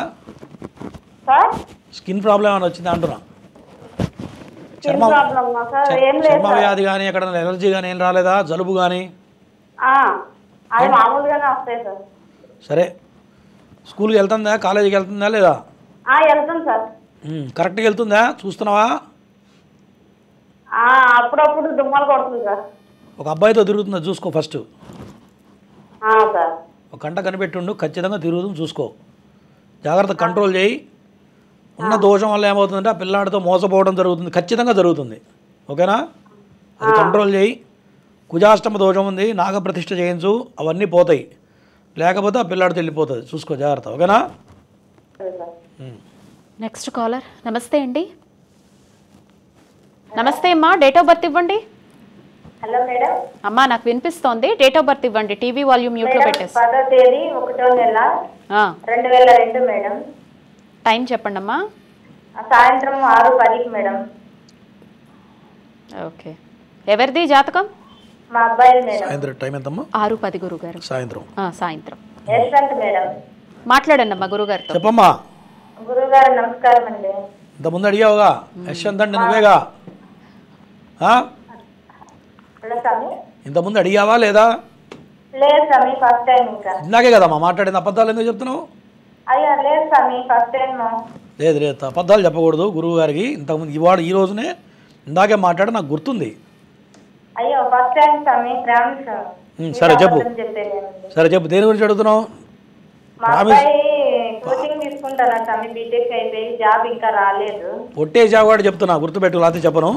సార్ స్కిన్ ప్రాబ్లం ఏమైనా వచ్చిందా అంటున్నా? చర్మ వ్యాధి కానీ ఎక్కడ ఎలర్జీ కానీ ఏం రాలేదా? జలుబు కానీ? అది మామూలుగానే వస్తాయి సార్. సరే, స్కూల్కి వెళ్తుందా? కాలేజీకి వెళ్తుందా లేదా? వెళ్తాం సార్. కరెక్ట్గా వెళ్తుందా? చూస్తున్నావా? అప్పుడప్పుడు దుమ్మలు కొడుతుంది సార్. ఒక అబ్బాయితో తిరుగుతుందా చూసుకో ఫస్ట్. సార్ ఒక గంట కనిపెట్టుండు, ఖచ్చితంగా తిరుగుతుంది చూసుకో. జాగ్రత్త, కంట్రోల్ చేయి. ఉన్న దోషం వల్ల ఏమవుతుందంటే ఆ పిల్లాడితో మోసపోవడం జరుగుతుంది, ఖచ్చితంగా జరుగుతుంది. ఓకేనా? అది కంట్రోల్ చేయి. కుజాష్టమ దోషం ఉంది, నాగప్రతిష్ఠ చేయించు, అవన్నీ పోతాయి. లేకపోతే ఆ పిల్లాడితో వెళ్ళిపోతుంది, చూసుకో జాగ్రత్త. ఓకేనా? Next caller. నమస్తే అండి. నమస్తే అమ్మా, డేట్ ఆఫ్ బర్త్ ఇవ్వండి. Hello madam. అమ్మా నాకు వినిపిస్తోంది, డేట్ ఆఫ్ బర్త్ ఇవ్వండి. టీవీ వాల్యూమ్ మ్యూట్ లో పెట్టేసి. 10వ తేదీ 1వ నెల 2002 మేడం. టైం చెప్పండి అమ్మా. సాయంత్రం 6:10 మేడం. ఓకే. ఎవరిది జాతకం? మా అబ్బాయి మేడం. సాయంత్రం టైం ఎంతమ్మా? 6:10 గురుగారు. సాయంత్రం. సాయంత్రం. యశ్వంత్ మేడం. మాట్లాడండి అమ్మా గురుగారితో. చెప్పమ్మా. గురుగారు నమస్కారం అండి. ఇంతకుముందు అడిగావుగా యశ్వంత్ అంటే నువ్వేగా? ఇంతకుముందు అడిగావా లేదా? లేదు స్వామి, ఫస్ట్ టైం. ఇంకా ఇందాకే కదమ్మా మాట్లాడింది. అబద్ధాలు ఎందుకు చెప్తున్నావు? అయ్యా లేదు స్వామి, ఫస్ట్ టైం. లేదు లేదు, అబద్ధాలు చెప్పకూడదు గురువు గారికి. ఇంతకుముందు ఈ రోజునే ఇందాకే మాట్లాడి నాకు గుర్తుంది. అయ్యో ఫస్ట్ టైం స్వామి, ప్రామిస్. సరే చెప్పు. సరే చెప్పు, దేని గురించి అడుగుతున్నావు? మా అబ్బాయి కోచింగ్ తీసుకుంటారా స్వామి, బీటెక్ అయిపోయి జాబ్ ఇంకా రాలేదు. ఒట్టేసావు కూడా చెప్తున్నా, గుర్తుపెట్టు, లేకపోతే చెప్పను.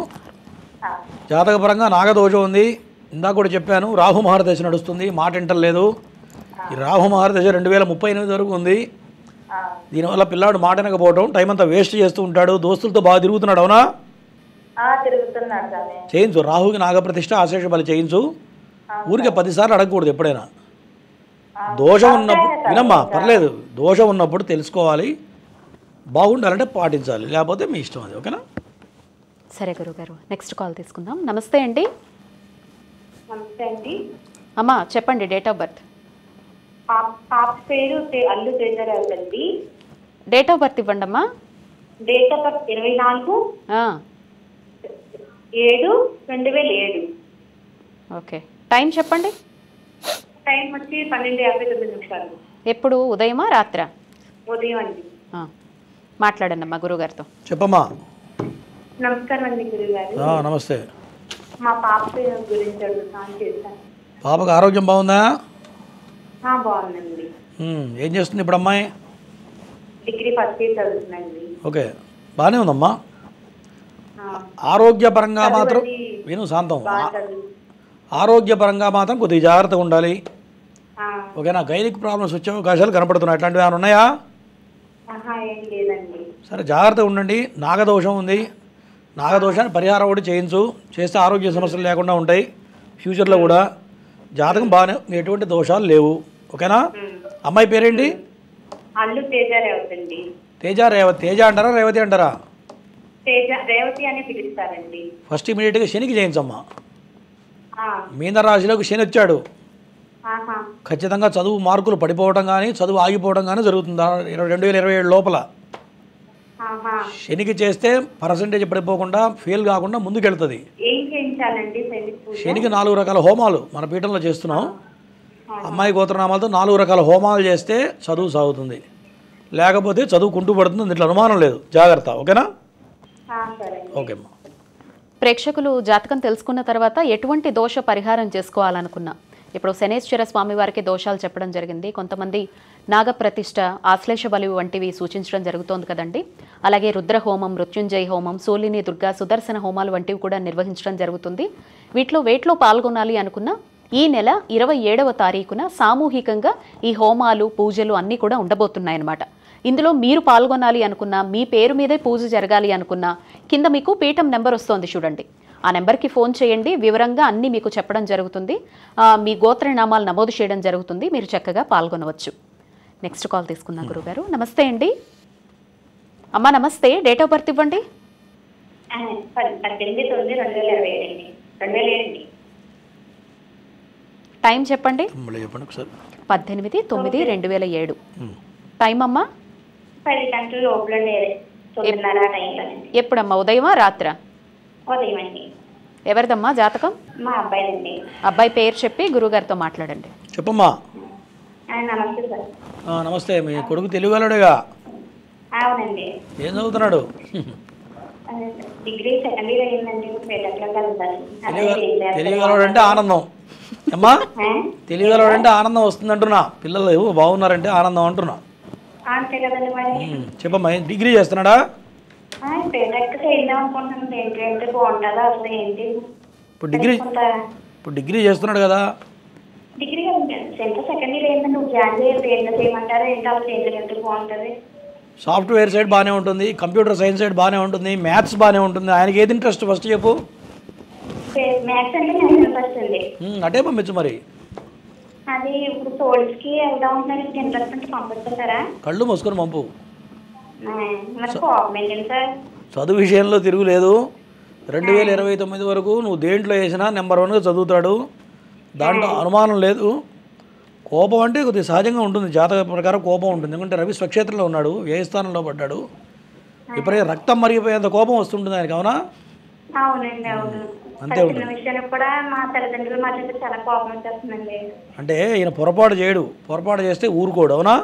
జాతకపరంగా నాగదోషం ఉంది. ఇందాక కూడా చెప్పాను, రాహు మహర్దశ నడుస్తుంది, మాట వింటలేదు. ఈ రాహు మహర్దశ 2038 వరకు ఉంది. దీనివల్ల పిల్లాడు మాట వినకపోవడం, టైం అంతా వేస్ట్ చేస్తూ ఉంటాడు, దోస్తులతో బాగా తిరుగుతున్నాడు. అవునా? తిరుగుతున్నాడు స్వామి. చేయించు, రాహుకి నాగప్రతిష్ఠ ఆశేష బలి చేయించు. ఊరికే 10 సార్లు అడగకూడదు ఎప్పుడైనా. దోషం ఉన్నప్పుడు వినమ్మా, పర్లేదు, దోషం ఉన్నప్పుడు తెలుసుకోవాలి, బాగుండాలంటే పాటించాలి, లేకపోతే మీ ఇష్టం అది. ఓకేనా? సరే గురుగారు, నెక్స్ట్ కాల్ తీసుకుందాం. నమస్తే అండి. నమస్తే అండి. అమ్మా చెప్పండి, డేట్ ఆఫ్ బర్త్. పాప పేరు అల్లు తేజరావు అండి. డేట్ ఆఫ్ బర్త్ ఇవ్వండి అమ్మా. Date of birth 24/7/2007. Okay, time చెప్పండి. టైం వచ్చి 12:59. ఎప్పుడు, ఉదయమా రాత్రా? ఉదయం అండి. మాట్లాడండి అమ్మా గురుగారితో. చెప్పమ్మా. నమస్కారం అండి గురుగారు. నమస్తే. మా పాప గురించి అడుగుతాను, చేశాను. పాపకు ఆరోగ్యం బాగుందా? బాగుందండి. ఏం చేస్తుంది ఇప్పుడు అమ్మాయి? డిగ్రీ ఫస్ట్ ఇయర్ చదువుతుందండి. ఓకే, బాగానే ఉందమ్మా. ఆరోగ్యపరంగా మాత్రం విను, శాంతం, ఆరోగ్యపరంగా మాత్రం కొద్దిగా జాగ్రత్తగా ఉండాలి. ఓకేనా? గైనిక్ ప్రాబ్లమ్స్ వచ్చే అవకాశాలు కనపడుతున్నాయి. అట్లాంటివి ఏమైనా ఉన్నాయా? సరే, జాగ్రత్తగా ఉండండి. నాగదోషం ఉంది, నాగదోషాన్ని పరిహారం ఒకటి చేయించు, చేస్తే ఆరోగ్య సమస్యలు లేకుండా ఉంటాయి ఫ్యూచర్లో కూడా. జాతకం బాగానే, ఎటువంటి దోషాలు లేవు. ఓకేనా? అమ్మాయి పేరేంటి? అల్లు తేజరావు. తేజ రేవతి. తేజ అంటారా రేవతి అంటారా? రేవతి అని పిలుస్తారండి. ఫస్ట్ ఇమీడియట్గా శనికి చేయించమ్మా. మీనరాశిలోకి శని వచ్చాడు, ఖచ్చితంగా చదువు మార్కులు పడిపోవడం కానీ చదువు ఆగిపోవడం కానీ జరుగుతుంది 2027 లోపల. శనికి చేస్తే పర్సంటేజ్ పడిపోకుండా, ఫెయిల్ కాకుండా ముందుకెళ్తుంది. శనికి 4 రకాల హోమాలు మన పీఠంలో చేస్తున్నాం. అమ్మాయి గోత్రనామాలతో 4 రకాల హోమాలు చేస్తే చదువు సాగుతుంది, లేకపోతే చదువు కుంటూ పడుతుంది. దీంట్లో అనుమానం లేదు, జాగ్రత్త. ఓకేనా? ఓకే అమ్మా. ప్రేక్షకులు జాతకం తెలుసుకున్న తర్వాత ఎటువంటి దోష పరిహారం చేసుకోవాలనుకున్నా, ఇప్పుడు శనేశ్వర స్వామి వారికి దోషాలు చెప్పడం జరిగింది. కొంతమంది నాగప్రతిష్ఠ, ఆశ్లేష బలి వంటివి సూచించడం జరుగుతోంది కదండి. అలాగే రుద్రహోమం, మృత్యుంజయ హోమం, సోలిని దుర్గా, సుదర్శన హోమాలు వంటివి కూడా నిర్వహించడం జరుగుతుంది. వేటిలో పాల్గొనాలి అనుకున్నా ఈ నెల 27వ తారీఖున సామూహికంగా ఈ హోమాలు, పూజలు అన్నీ కూడా ఉండబోతున్నాయన్నమాట. ఇందులో మీరు పాల్గొనాలి అనుకున్నా, మీ పేరు మీదే పూజ జరగాలి అనుకున్నా, కింద మీకు పీఠం నెంబర్ వస్తోంది చూడండి, ఆ నెంబర్కి ఫోన్ చేయండి. వివరంగా అన్నీ మీకు చెప్పడం జరుగుతుంది. మీ గోత్రనామాలు నమోదు చేయడం జరుగుతుంది. మీరు చక్కగా పాల్గొనవచ్చు. నెక్స్ట్ కాల్ తీసుకుందాం గురుగారు. నమస్తే అండి. అమ్మా నమస్తే, డేట్ ఆఫ్ బర్త్ ఇవ్వండి. 18/9/2007. టైం చెప్పండి. 18/9/2007. టైం అమ్మా? 10 గంటల లోపల. ఎప్పుడమ్మా, ఉదయమా రాత్రా? ఉదయం అండి. ఎవరిదమ్మా జాతకం? మా అబ్బాయిదండి. అబ్బాయి పేరు చెప్పి గురుగారితో మాట్లాడండి. చెప్పమ్మా. నమస్తే సార్. నమస్తే. మీ కొడుకు తెలుగులోడుగా? అవునండి. ఏం చదువుతున్నాడు? డిగ్రీ సెకండ్ ఇయర్ అయిందండి. తెలుగులోడు అంటే ఆనందం అమ్మా. తెలుగులోడు అంటే ఆనందం వస్తుంది అంటున్నా. పిల్లలు బాగున్నారంటే ఆనందం అంటున్నా. అంతే కదండి మరి. చెప్పమ్మా, డిగ్రీ చేస్తున్నాడా? ఇప్పుడు డిగ్రీ చేస్తున్నాడు కదా. డిగ్రీ సెకండ్ ఇయర్ ఏంటంటే జాయిన్ చేయాలి, ఏం చేయమంటారా? ఏంటి అసలు ఎందుకు బాగుంటుంది? సాఫ్ట్వేర్ సైడ్ బాగానే ఉంటుంది, కంప్యూటర్ సైన్స్ సైడ్ బాగానే ఉంటుంది, మ్యాథ్స్ బాగానే ఉంటుంది. ఆయనకి ఏది ఇంట్రెస్ట్ ఫస్ట్ చెప్పు. మ్యాథ్స్ అంటే నాకు ఇంట్రెస్ట్ అండి. అటే పంపించు మరి. అది ఇప్పుడు సోల్స్కి వెళ్దాం ఉంటున్నారు, ఇంట్రెస్ట్ అంటే పంపిస్తారా? కళ్ళు మూసుకొని పంపు. సార్ చదువు విషయంలో తిరుగులేదు. 2029 వరకు నువ్వు దేంట్లో వేసినా నెంబర్ 1గా చదువుతాడు, దాంట్లో అనుమానం లేదు. కోపం అంటే కొద్దిగా సహజంగా ఉంటుంది, జాతక ప్రకారం కోపం ఉంటుంది. ఎందుకంటే రవి స్వక్షేత్రంలో ఉన్నాడు, వ్యయస్థానంలో పడ్డాడు. ఇప్పుడే రక్తం మరిగిపోయేంత కోపం వస్తుంటుంది ఆయనకి. అవునా? అవునండి, అవును. అంతే ఉంటుంది. కూడా మా తల్లిదండ్రులు మాట్లాడితే చాలా కోపం వచ్చేస్తుందండి. అంటే ఈయన పొరపాటు చేయడు, పొరపాటు చేస్తే ఊరుకోడు. అవునా?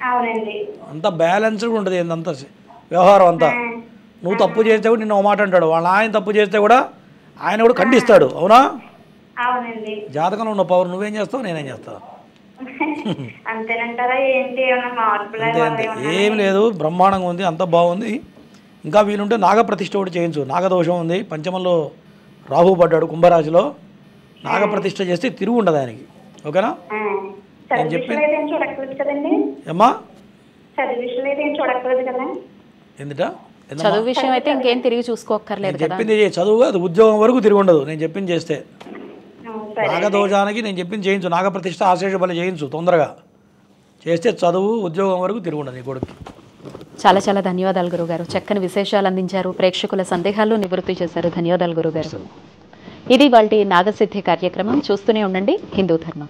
అవునండి. అంతా బ్యాలెన్స్డ్గా ఉంటుంది ఏందంతా వ్యవహారం అంతా. నువ్వు తప్పు చేస్తే కూడా నిన్ను ఒక మాట అంటాడు, వాళ్ళ ఆయన తప్పు చేస్తే కూడా ఆయన కూడా ఖండిస్తాడు. అవునా? అవునండి. జాతకంలో ఉన్న పవర్ నువ్వేం చేస్తావు, నేనేం చేస్తావు. అంతేనంటారా ఏంటి, ఏమన్నా మార్పులు అంతే అంతే, ఏం లేదు, బ్రహ్మాండంగా ఉంది, అంత బాగుంది. ఇంకా వీలుంటే నాగప్రతిష్ఠ కూడా చేయించు. నాగదోషం ఉంది, పంచమంలో రాహు పడ్డాడు కుంభరాశిలో. నాగప్రతిష్ఠ చేస్తే తిరుగు ఉండదు ఆయనకి. ఓకేనా? నేను చెప్పింది చూడక్కర్లేదు కదండి ఏమ్మా, చదువు విషయం అయితే ఏం చూడక్కర్లేదు కదా. ఎందుట చదువు విషయం అయితే ఇంకేం తిరిగి చూసుకోక్కర్లేదు కదా. చెప్పింది చదువు అది ఉద్యోగం వరకు తిరిగి ఉండదు. నేను చెప్పింది చేస్తే నాగదోషానికి నేను చెప్పింది చేయించు. నాగప్రతిష్ఠ ఆశేష బలి చేయించు తొందరగా చేస్తే చదువు ఉద్యోగం వరకు తిరిగి ఉండదు నీ కొడుకు. చాలా చాలా ధన్యవాదాలు గురుగారు. చక్కని విశేషాలు అందించారు, ప్రేక్షకుల సందేహాలు నివృత్తి చేశారు. ధన్యవాదాలు గురుగారు. ఇది వాళ్ళ నాగసిద్ధి కార్యక్రమం. చూస్తూనే ఉండండి హిందూ ధర్మం.